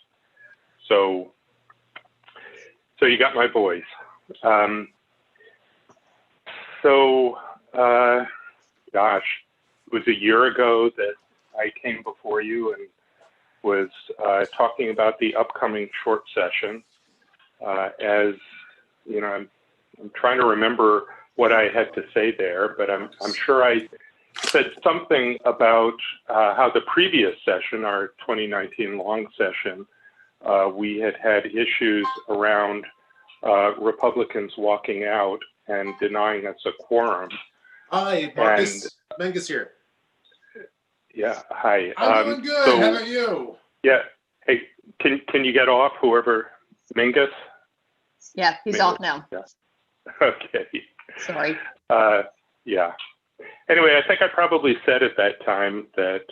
So you got my voice. Gosh, it was a year ago that I came before you and was talking about the upcoming short session. As you know, I'm trying to remember what I had to say there, but I'm sure I said something about how the previous session, our 2019 long session, we had issues around Republicans walking out and denying us a quorum. Hi, Marcus. Mengus here. Yeah, hi. I'm doing good. How about you? Yeah. Hey, can you get off, whoever, Mingus? Yeah, he's Mingus. off now. Yeah. Okay. Sorry. Yeah. Anyway, I think I probably said at that time that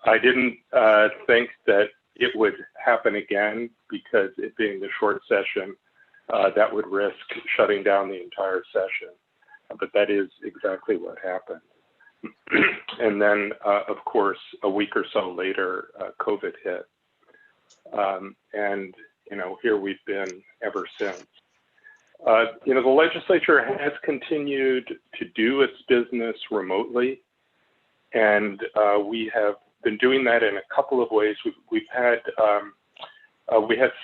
I didn't think that it would happen again because it being the short session, that would risk shutting down the entire session. But that is exactly what happened. And then, of course, a week or so later, COVID hit. And, you know, here we've been ever since. You know, the legislature has continued to do its business remotely. And we have been doing that in a couple of ways. We had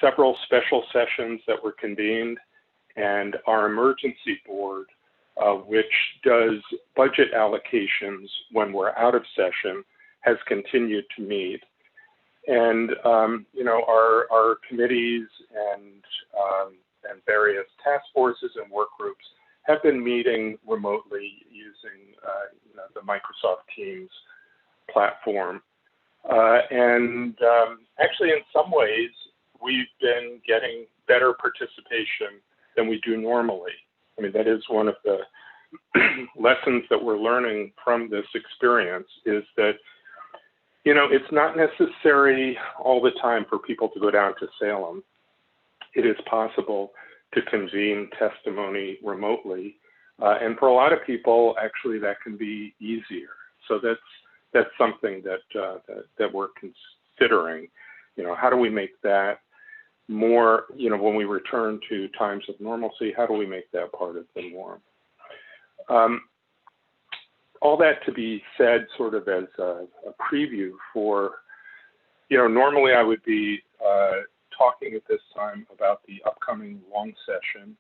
several special sessions that were convened, and our emergency board, which does budget allocations when we're out of session, has continued to meet. And you know, our committees and various task forces and work groups have been meeting remotely using you know, the Microsoft Teams platform. Actually, in some ways, we've been getting better participation than we do normally. I mean, that is one of the lessons that we're learning from this experience, is that, you know, it's not necessary all the time for people to go down to Salem. It is possible to convene testimony remotely. And for a lot of people, actually, that can be easier. So that's something that we're considering. You know, how do we make that more, you know, when we return to times of normalcy, how do we make that part of the norm? All that to be said sort of as a preview for, you know, normally I would be talking at this time about the upcoming long session,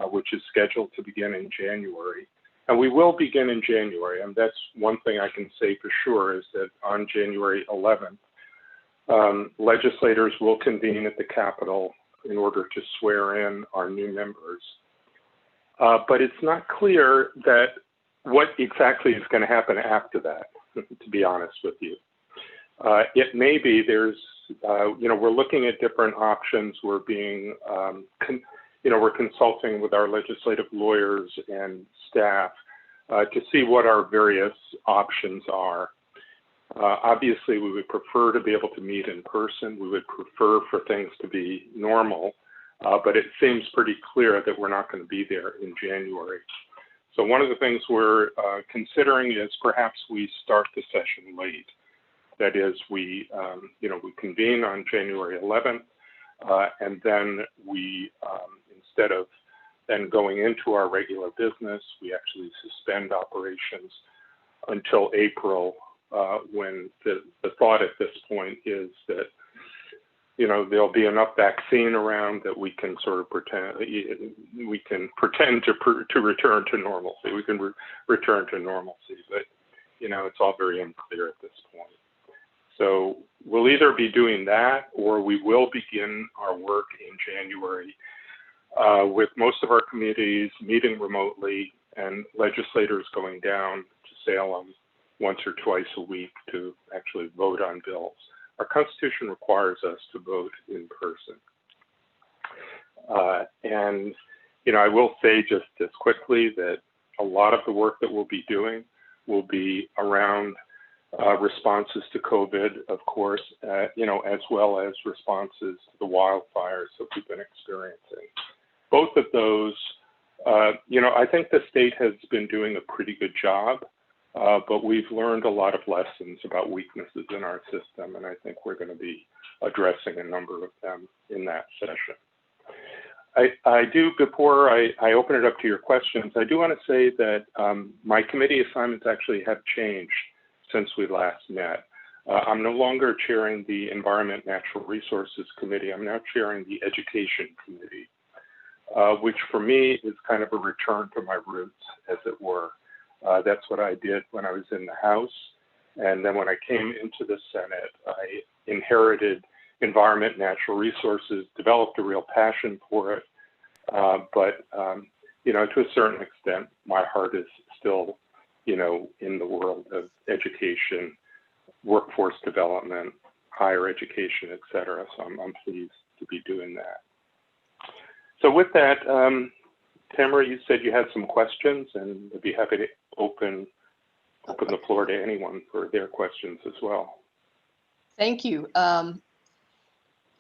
which is scheduled to begin in January. And we will begin in January, and that's one thing I can say for sure, is that on January 11th, legislators will convene at the Capitol in order to swear in our new members. But it's not clear that what exactly is going to happen after that, to be honest with you. It may be there's, you know, we're looking at different options. We're being, you know, we're consulting with our legislative lawyers and staff to see what our various options are. Obviously, we would prefer to be able to meet in person. We would prefer for things to be normal, but it seems pretty clear that we're not going to be there in January. So one of the things we're considering is perhaps we start the session late. That is, we, you know, we convene on January 11th, and then we, instead of then going into our regular business, we actually suspend operations until April, when the thought at this point is that, you know, there'll be enough vaccine around that we can sort of pretend to return to normalcy. We can return to normalcy, but, you know, it's all very unclear at this point. So we'll either be doing that, or we will begin our work in January with most of our committees meeting remotely and legislators going down to Salem once or twice a week to actually vote on bills. Our Constitution requires us to vote in person. And, you know, I will say just as quickly that a lot of the work that we'll be doing will be around responses to COVID, of course, you know, as well as responses to the wildfires that we've been experiencing. both of those, I think the state has been doing a pretty good job, but we've learned a lot of lessons about weaknesses in our system, and I think we're going to be addressing a number of them in that session. I do, before I open it up to your questions, I do want to say that my committee assignments actually have changed since we last met. I'm no longer chairing the Environment Natural Resources Committee. I'm now chairing the Education Committee, which for me is kind of a return to my roots, as it were. That's what I did when I was in the House. And then when I came into the Senate, I inherited environment, natural resources, developed a real passion for it. But to a certain extent, my heart is still, in the world of education, workforce development, higher education, et cetera. So I'm pleased to be doing that. So with that, Tamara, you said you had some questions, and I'd be happy to open the floor to anyone for their questions as well. Thank you.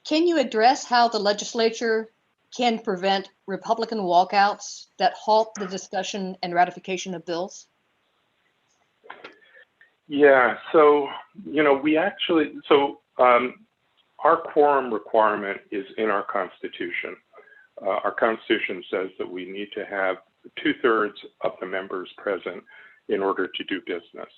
Can you address how the legislature can prevent Republican walkouts that halt the discussion and ratification of bills? Yeah, so, our quorum requirement is in our Constitution. Our Constitution says that we need to have 2/3 of the members present in order to do business.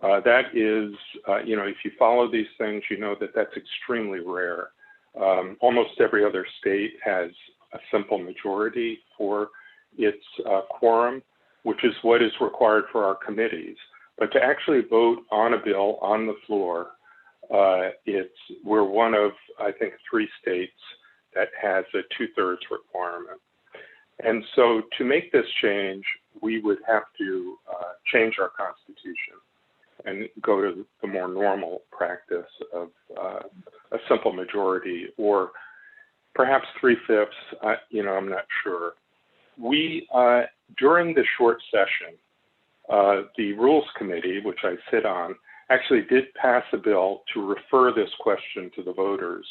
That is, if you follow these things, you know that that's extremely rare. Almost every other state has a simple majority for its quorum, which is what is required for our committees. But to actually vote on a bill on the floor, we're one of, I think, 3 states that has a 2/3 requirement. And so to make this change, we would have to change our Constitution and go to the more normal practice of a simple majority, or perhaps 3/5. I'm not sure. We, during the short session, the Rules Committee, which I sit on, actually did pass a bill to refer this question to the voters.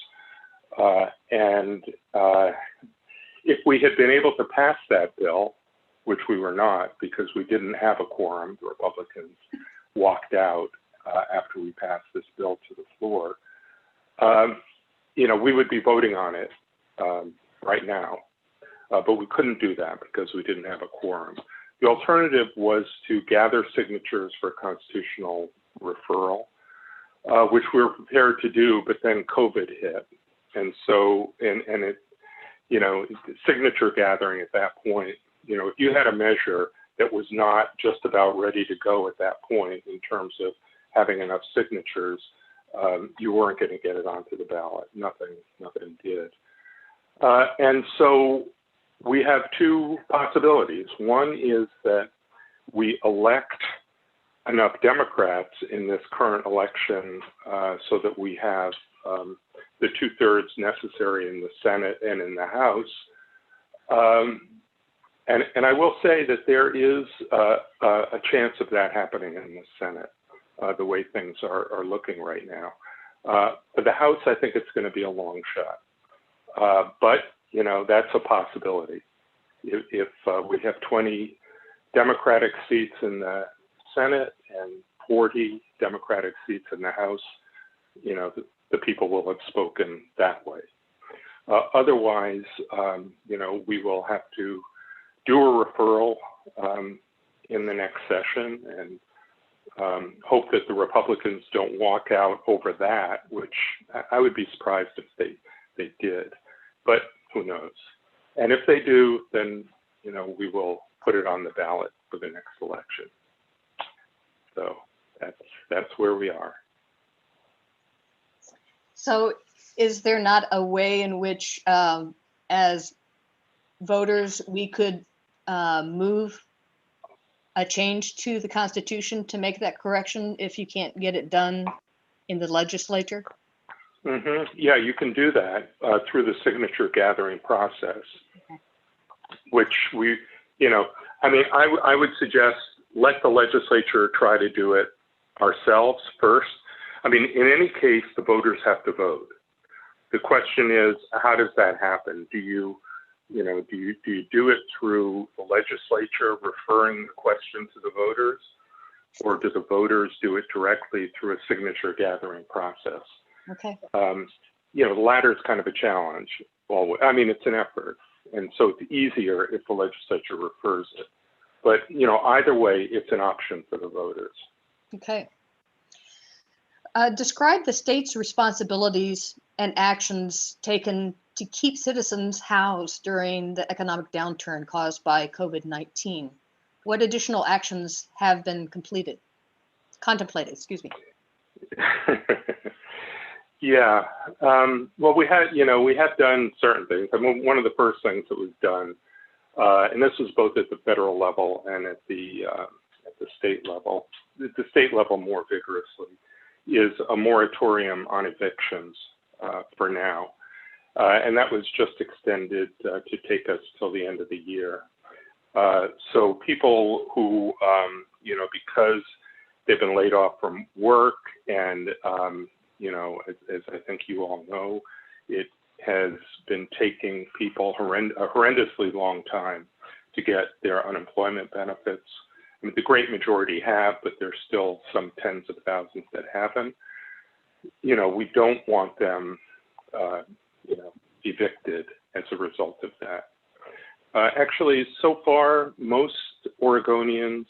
If we had been able to pass that bill, which we were not because we didn't have a quorum, the Republicans walked out after we passed this bill to the floor, we would be voting on it right now. But we couldn't do that because we didn't have a quorum. The alternative was to gather signatures for constitutional referral, which we were prepared to do, but then COVID hit. And so, signature gathering at that point, if you had a measure that was not just about ready to go at that point in terms of having enough signatures, you weren't going to get it onto the ballot. Nothing did. And so we have 2 possibilities. One is that we elect enough Democrats in this current election so that we have the 2/3 necessary in the Senate and in the House. And I will say that there is a chance of that happening in the Senate, the way things are looking right now. For the House, I think it's going to be a long shot. But, that's a possibility. If we have 20 Democratic seats in the Senate and 40 Democratic seats in the House, the people will have spoken that way. Otherwise, we will have to do a referral in the next session and hope that the Republicans don't walk out over that, which I would be surprised if they did, but who knows? And if they do, then, we will put it on the ballot for the next election. So that's where we are. So is there not a way in which, as voters, we could move a change to the Constitution to make that correction if you can't get it done in the legislature? Mm-hmm. Yeah, you can do that through the signature gathering process, which I would suggest let the legislature try to do it ourselves first. In any case, the voters have to vote. The question is, how does that happen? Do you Do you do it through the legislature referring the question to the voters, or do the voters do it directly through a signature gathering process? Okay. The latter is kind of a challenge. Well, I mean, it's an effort, and so it's easier if the legislature refers it. But either way, it's an option for the voters. Okay. Describe the state's responsibilities and actions taken to keep citizens housed during the economic downturn caused by COVID-19. What additional actions have been contemplated, excuse me? Yeah. Well, we have done certain things. I mean, one of the first things that was done, and this was both at the federal level and at the state level, the state level more vigorously, is a moratorium on evictions for now. And that was just extended to take us till the end of the year. So people who, because they've been laid off from work and, as I think you all know, it has been taking people a horrendously long time to get their unemployment benefits. I mean, the great majority have, but there's still some tens of thousands that haven't. We don't want them, evicted as a result of that. Actually, so far, most Oregonians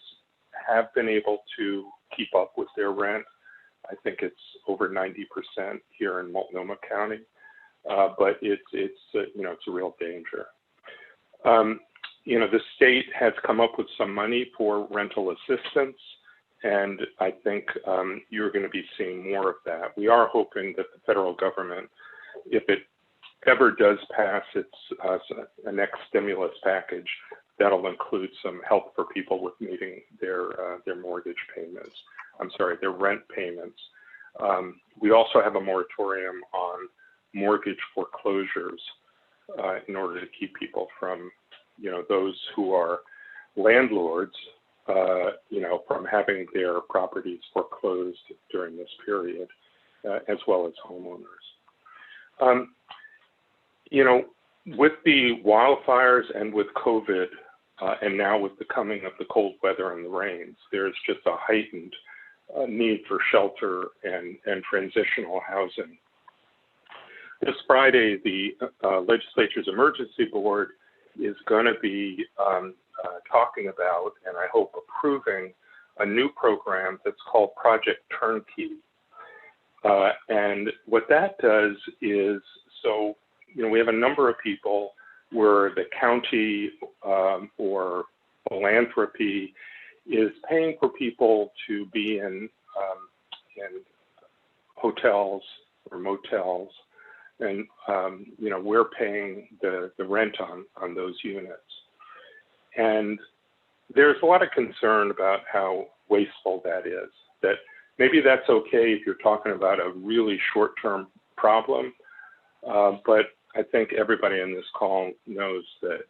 have been able to keep up with their rent. I think it's over 90% here in Multnomah County, but it's a real danger. The state has come up with some money for rental assistance, and I think you're going to be seeing more of that. We are hoping that the federal government, if it ever does pass its next stimulus package, that'll include some help for people with meeting their mortgage payments. Their rent payments. We also have a moratorium on mortgage foreclosures in order to keep people from, those who are landlords, from having their properties foreclosed during this period, as well as homeowners. With the wildfires and with COVID, and now with the coming of the cold weather and the rains, there's just a heightened need for shelter and transitional housing. This Friday, the legislature's emergency board is going to be talking about, and I hope approving, a new program that's called Project Turnkey. And what that does is, we have a number of people where the county or philanthropy is paying for people to be in hotels or motels, and we're paying the rent on those units. And there's a lot of concern about how wasteful that is. That maybe that's okay if you're talking about a really short-term problem, but I think everybody in this call knows that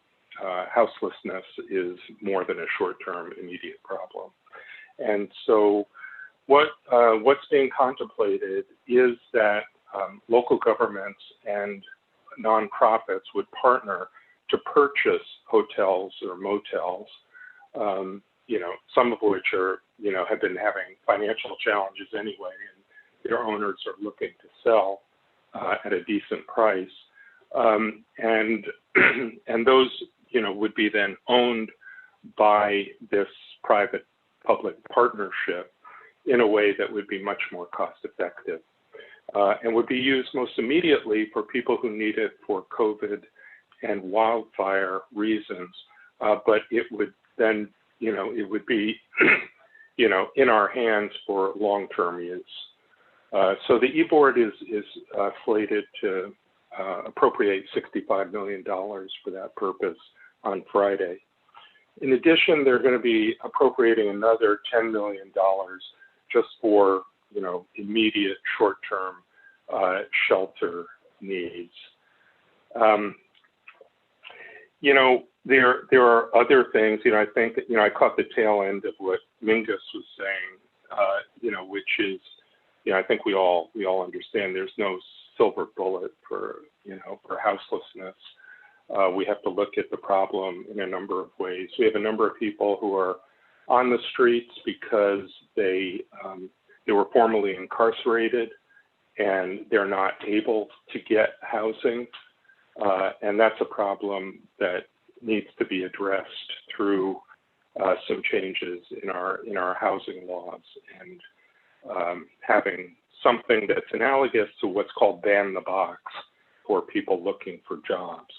houselessness is more than a short-term immediate problem. And so what's being contemplated is that local governments and nonprofits would partner to purchase hotels or motels, some of which are, have been having financial challenges anyway, and their owners are looking to sell at a decent price. And those, would be then owned by this private-public partnership in a way that would be much more cost-effective, and would be used most immediately for people who need it for COVID and wildfire reasons. But it would then, it would be, in our hands for long-term use. So the e-board is slated to appropriate $65 million for that purpose on Friday. In addition, they're going to be appropriating another $10 million just for, immediate short-term shelter needs. There are other things, I think that, I caught the tail end of what Mingus was saying, which is, I think we all understand there's no silver bullet for, for houselessness. We have to look at the problem in a number of ways. We have a number of people who are on the streets because they were formerly incarcerated and they're not able to get housing. And that's a problem that needs to be addressed through some changes in our housing laws, and having something that's analogous to what's called ban the box for people looking for jobs.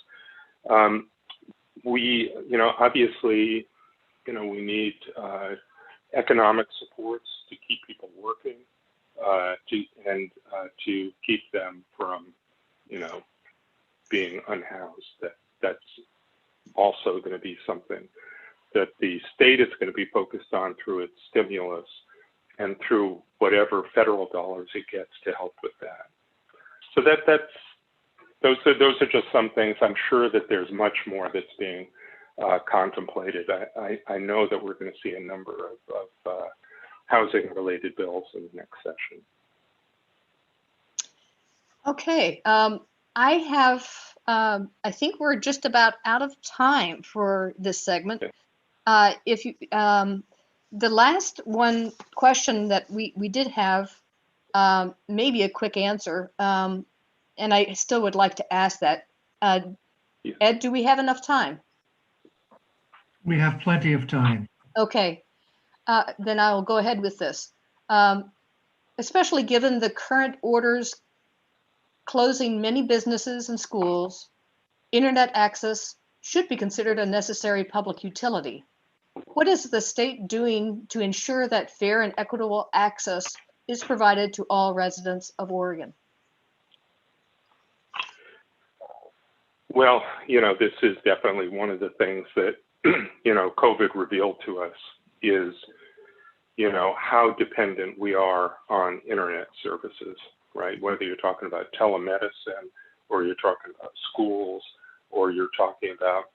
We, obviously, we need economic supports to keep people working, to keep them from, being unhoused. That's also going to be something that the state is going to be focused on through its stimulus and through whatever federal dollars it gets to help with that. So those are just some things. I'm sure that there's much more that's being contemplated. I know that we're going to see a number of housing-related bills in the next session. Okay, I have, I think we're just about out of time for this segment. If you, the last one question that we did have, maybe a quick answer, and I still would like to ask that. Ed, do we have enough time? We have plenty of time. Okay, then I'll go ahead with this. Especially given the current orders closing many businesses and schools, internet access should be considered a necessary public utility. What is the state doing to ensure that fair and equitable access is provided to all residents of Oregon? Well, this is definitely one of the things that, COVID revealed to us is, how dependent we are on internet services, right? Whether you're talking about telemedicine, or you're talking about schools, or you're talking about,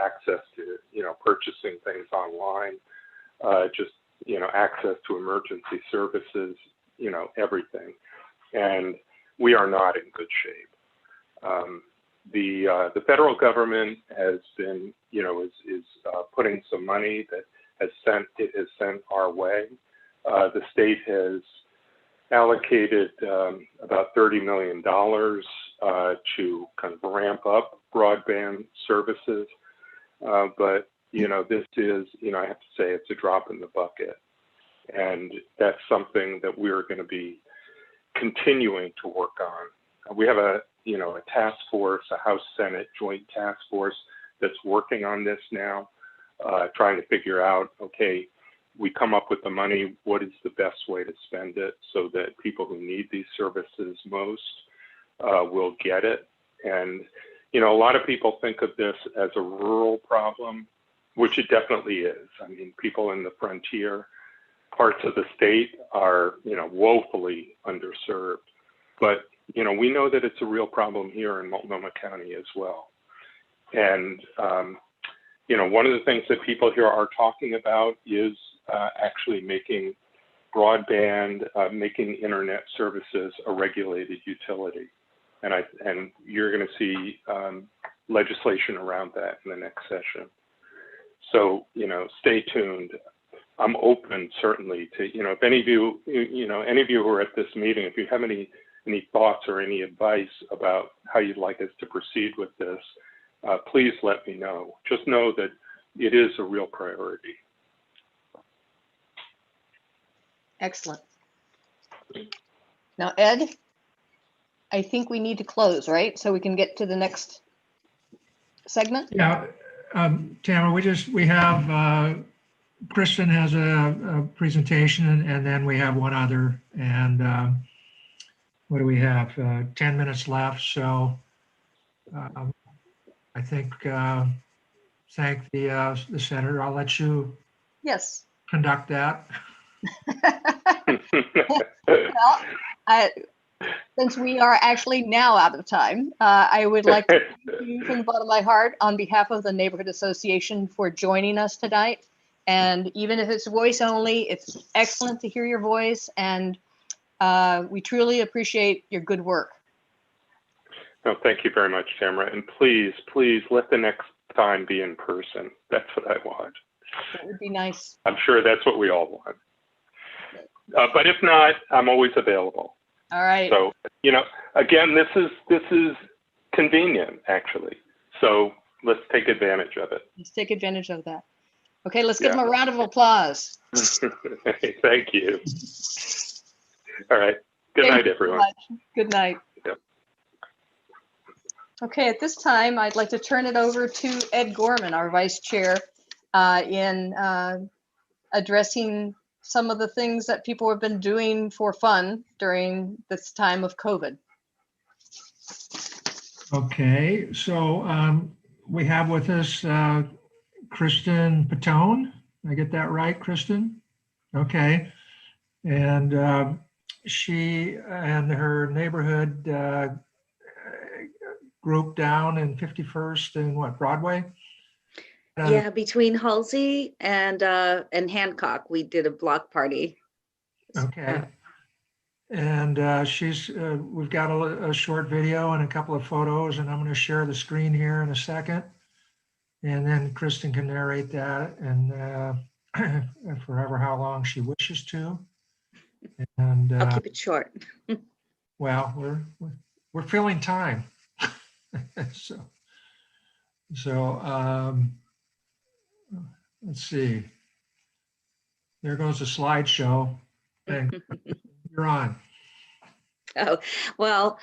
access to, purchasing things online, just, access to emergency services, everything. And we are not in good shape. The federal government has been, is putting some money that has sent our way. The state has allocated about $30 million to kind of ramp up broadband services. But, this is, I have to say it's a drop in the bucket. And that's something that we're going to be continuing to work on. We have a task force, a House-Senate joint task force that's working on this now, trying to figure out, okay, we come up with the money, what is the best way to spend it so that people who need these services most will get it. And, a lot of people think of this as a rural problem, which it definitely is. I mean, people in the frontier parts of the state are, woefully underserved. But, we know that it's a real problem here in Multnomah County as well. And, one of the things that people here are talking about is actually making broadband, making internet services a regulated utility. And you're going to see legislation around that in the next session. So, stay tuned. I'm open certainly to, if any of you, any of you who are at this meeting, if you have any thoughts or any advice about how you'd like us to proceed with this, please let me know. Just know that it is a real priority. Excellent. Now, Ed, I think we need to close, right? So we can get to the next segment? Yeah, Tamara, we have, Kristen has a presentation, and then we have one other, and what do we have? 10 minutes left, so I think thank the senator. I'll let you Yes. conduct that. Well, since we are actually now out of time, I would like to thank you from the bottom of my heart on behalf of the Neighborhood Association for joining us tonight. And even if it's voice only, it's excellent to hear your voice, and we truly appreciate your good work. No, thank you very much, Tamara. And please, please let the next time be in person. That's what I want. That would be nice. I'm sure that's what we all want. But if not, I'm always available. All right. So, you know, again, this is convenient, actually. So let's take advantage of it. Let's take advantage of that. Okay, let's give them a round of applause. Thank you. All right. Good Thank night, you so everyone. much. Good night. Yep. Okay, at this time, I'd like to turn it over to Ed Gorman, our vice chair, in addressing some of the things that people have been doing for fun during this time of COVID. Okay, so we have with us Kristen Patone. Did I get that right, Kristen? Okay. And she and her neighborhood group down in 51st and what, Broadway? Yeah, between Halsey and Hancock, we did a block party. Okay. And we've got a short video and a couple of photos, and I'm going to share the screen here in a second. And then Kristen can narrate that and forever how long she wishes to. And I'll keep it short. well, we're filling time. so let's see. There goes the slideshow. And you're on. Oh, well,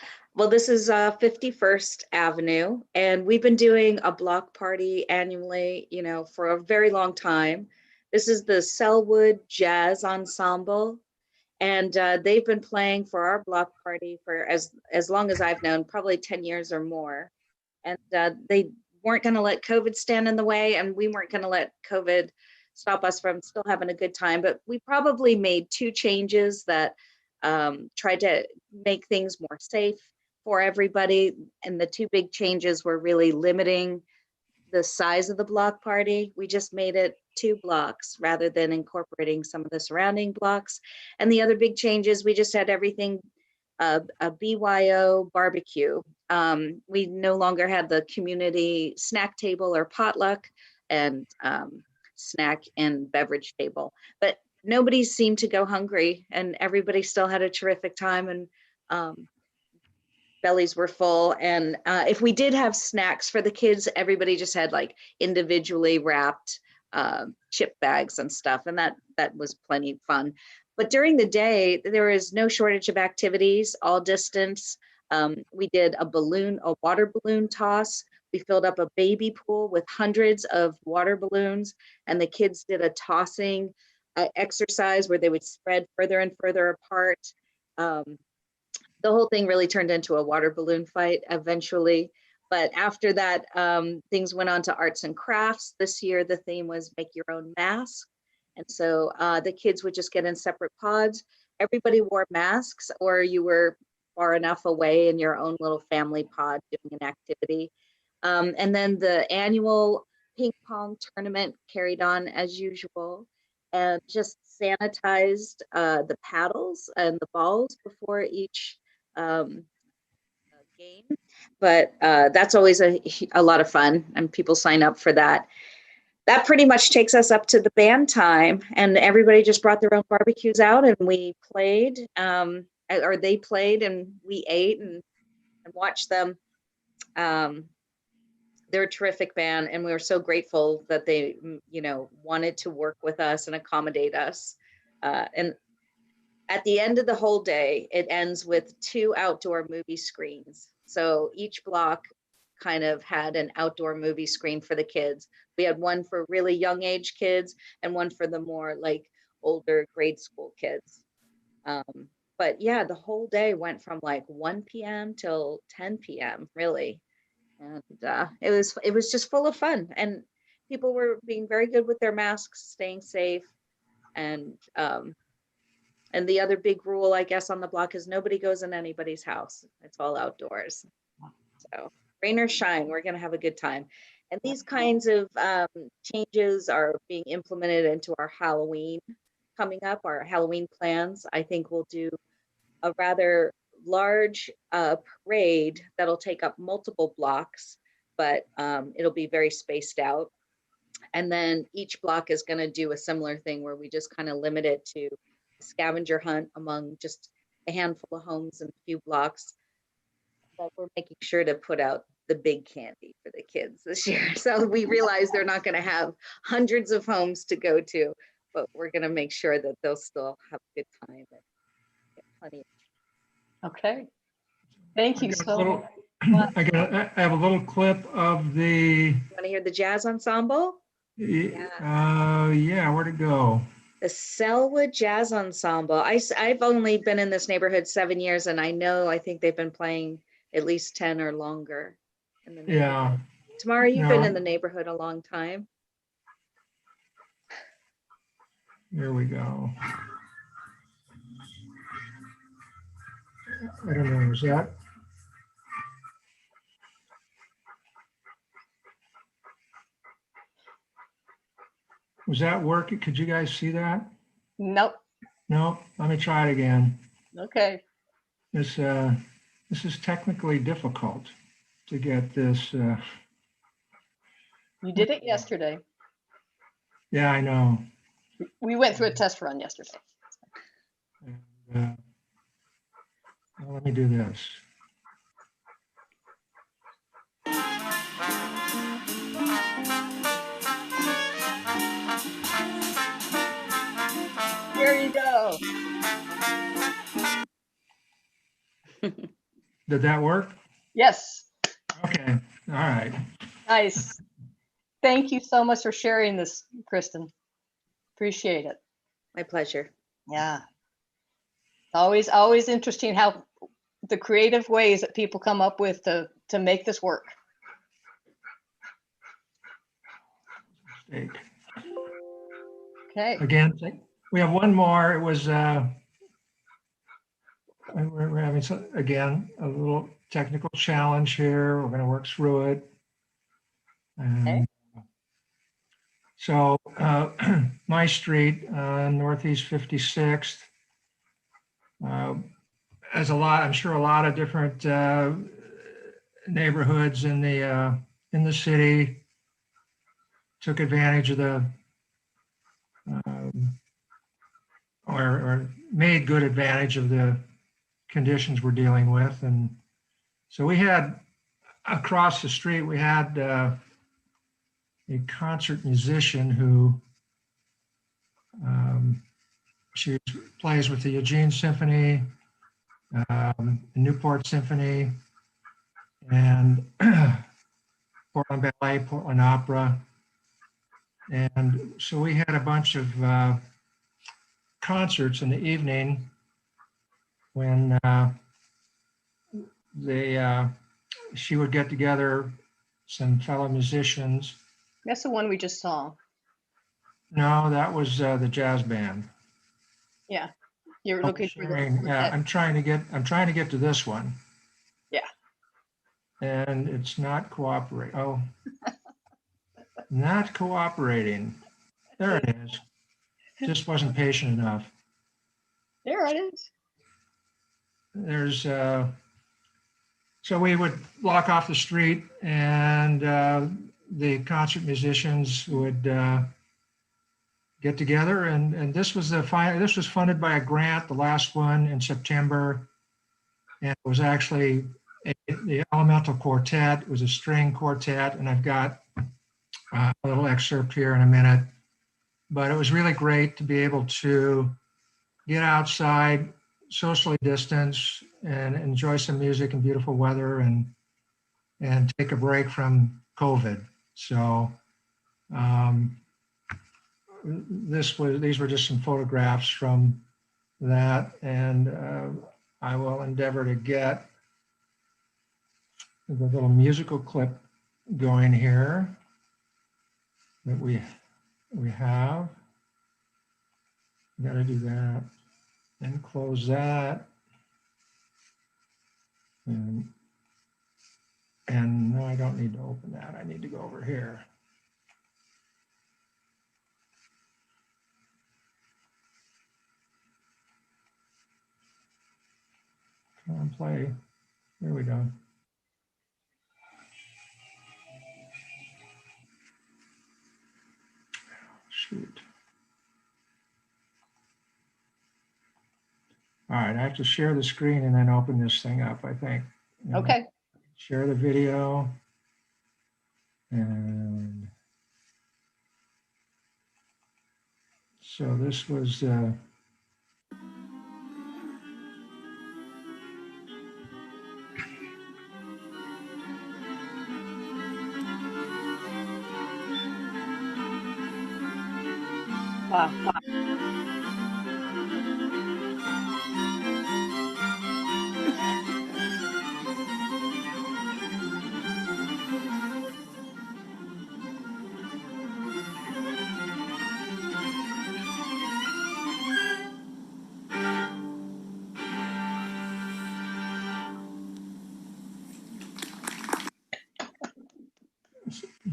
this is 51st Avenue, and we've been doing a block party annually, you know, for a very long time. This is the Selwood Jazz Ensemble, and they've been playing for our block party for as long as I've known, probably 10 years or more. And they weren't going to let COVID stand in the way, and we weren't going to let COVID stop us from still having a good time. But we probably made 2 changes that tried to make things more safe for everybody. And the 2 big changes were really limiting the size of the block party. We just made it 2 blocks rather than incorporating some of the surrounding blocks. And the other big changes, we just had everything a BYO barbecue. We no longer had the community snack table or potluck and snack and beverage table, but nobody seemed to go hungry, and everybody still had a terrific time, and bellies were full. And if we did have snacks for the kids, everybody just had like individually wrapped chip bags and stuff, and that was plenty fun. But during the day, there is no shortage of activities, all distance. We did a water balloon toss. We filled up a baby pool with hundreds of water balloons, and the kids did a tossing exercise where they would spread further and further apart. The whole thing really turned into a water balloon fight eventually. But after that, things went on to arts and crafts. This year, the theme was make your own mask. And so the kids would just get in separate pods. Everybody wore masks, or you were far enough away in your own little family pod doing an activity. And then the annual ping pong tournament carried on as usual, and just sanitized the paddles and the balls before each game. But that's always a lot of fun, and people sign up for that. That pretty much takes us up to the band time, and everybody just brought their own barbecues out, and we played, or they played, and we ate and watched them. They're a terrific band, and we were so grateful that they, you know, wanted to work with us and accommodate us. And at the end of the whole day, it ends with 2 outdoor movie screens. So each block kind of had an outdoor movie screen for the kids. We had one for really young age kids and one for the more like older grade school kids. But yeah, the whole day went from like 1 p.m. till 10 p.m. really. And it was just full of fun, and people were being very good with their masks, staying safe. And the other big rule, I guess, on the block is nobody goes in anybody's house. It's all outdoors. So rain or shine, we're going to have a good time. And these kinds of changes are being implemented into our Halloween coming up, our Halloween plans. I think we'll do a rather large parade that'll take up multiple blocks, but it'll be very spaced out. And then each block is going to do a similar thing where we just kind of limit it to a scavenger hunt among just a handful of homes and a few blocks. But we're making sure to put out the big candy for the kids this year. So we realize they're not going to have hundreds of homes to go to, but we're going to make sure that they'll still have a good time and get plenty. Okay. Thank you so much. I have a little clip of the, You want to hear the jazz ensemble? yeah, where'd it go? The Selwood Jazz Ensemble. I've only been in this neighborhood 7 years, and I think they've been playing at least 10 or longer in the neighborhood. Yeah. Tamara, you've been No. in the neighborhood a long time. There we go. I don't know, is that? Was that working? Could you guys see that? Nope. No, let me try it again. Okay. This is technically difficult to get this. You did it yesterday. Yeah, I know. We went through a test run yesterday. And, well, let me do this. There you go. Did that work? Yes. Okay, all right. Nice. Thank you so much for sharing this, Kristen. Appreciate it. My pleasure. Yeah. Always interesting how the creative ways that people come up with to make this work. Mistake. Okay. Again, we have one more. It was, we're having, again, a little technical challenge here. We're going to work through it. Okay. So my street, Northeast 56th, has a lot, I'm sure a lot of different neighborhoods in the city took advantage of the, or made good advantage of the conditions we're dealing with. And so we had, across the street, we had a concert musician who she plays with the Eugene Symphony, the Newport Symphony, and Portland Ballet, Portland Opera. And so we had a bunch of concerts in the evening when she would get together some fellow musicians. That's the one we just saw. No, that was the jazz band. Yeah. You're looking for Sharing. Yeah, I'm trying to get to this one. Yeah. And it's not cooperating. Oh, not cooperating. There it is. Just wasn't patient enough. There it is. There's so we would block off the street, and the concert musicians would get together, and this was this was funded by a grant, the last one in September, and it was actually the Elemental Quartet. It was a string quartet, and I've got a little excerpt here in a minute. But it was really great to be able to get outside, socially distance, and enjoy some music and beautiful weather, and take a break from COVID. So these were just some photographs from that, and I will endeavor to get the little musical clip going here that we have. Got to do that, and close that, and no, I don't need to open that. I need to go over here. play. There we go. Shoot. All right, I have to share the screen and then open this thing up, I think. Okay. Share the video. And so this was, Wow.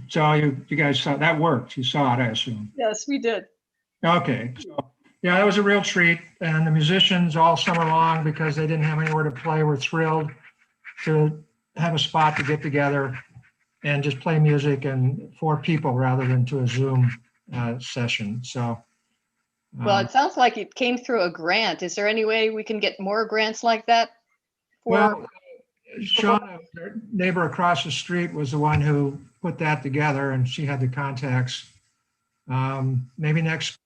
so you guys saw, that worked. You saw it, I assume. Yes, we did. Okay. So, yeah, that was a real treat. And the musicians all summer long, because they didn't have anywhere to play, were thrilled to have a spot to get together and just play music and for people rather than to a Zoom session. So, Well, it sounds like it came through a grant. Is there any way we can get more grants like that? well, Shauna, our neighbor across the street, was the one who put that together, and she had the contacts. Maybe next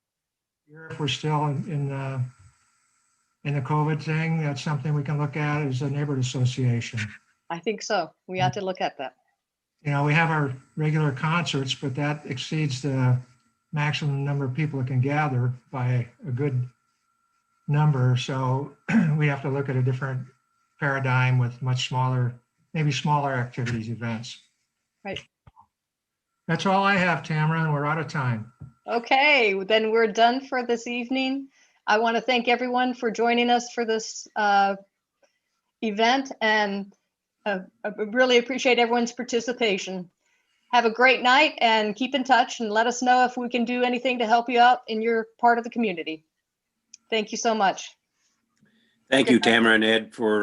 year, if we're still in the COVID thing, that's something we can look at as a neighborhood association. I think so. We ought to look at that. You know, we have our regular concerts, but that exceeds the maximum number of people that can gather by a good number. So we have to look at a different paradigm with much smaller, maybe smaller activities, events. Right. That's all I have, Tamara, and we're out of time. Okay, then we're done for this evening. I want to thank everyone for joining us for this event, and I really appreciate everyone's participation. Have a great night and keep in touch and let us know if we can do anything to help you out in your part of the community. Thank you so much. Thank you, Tamara and Ed, for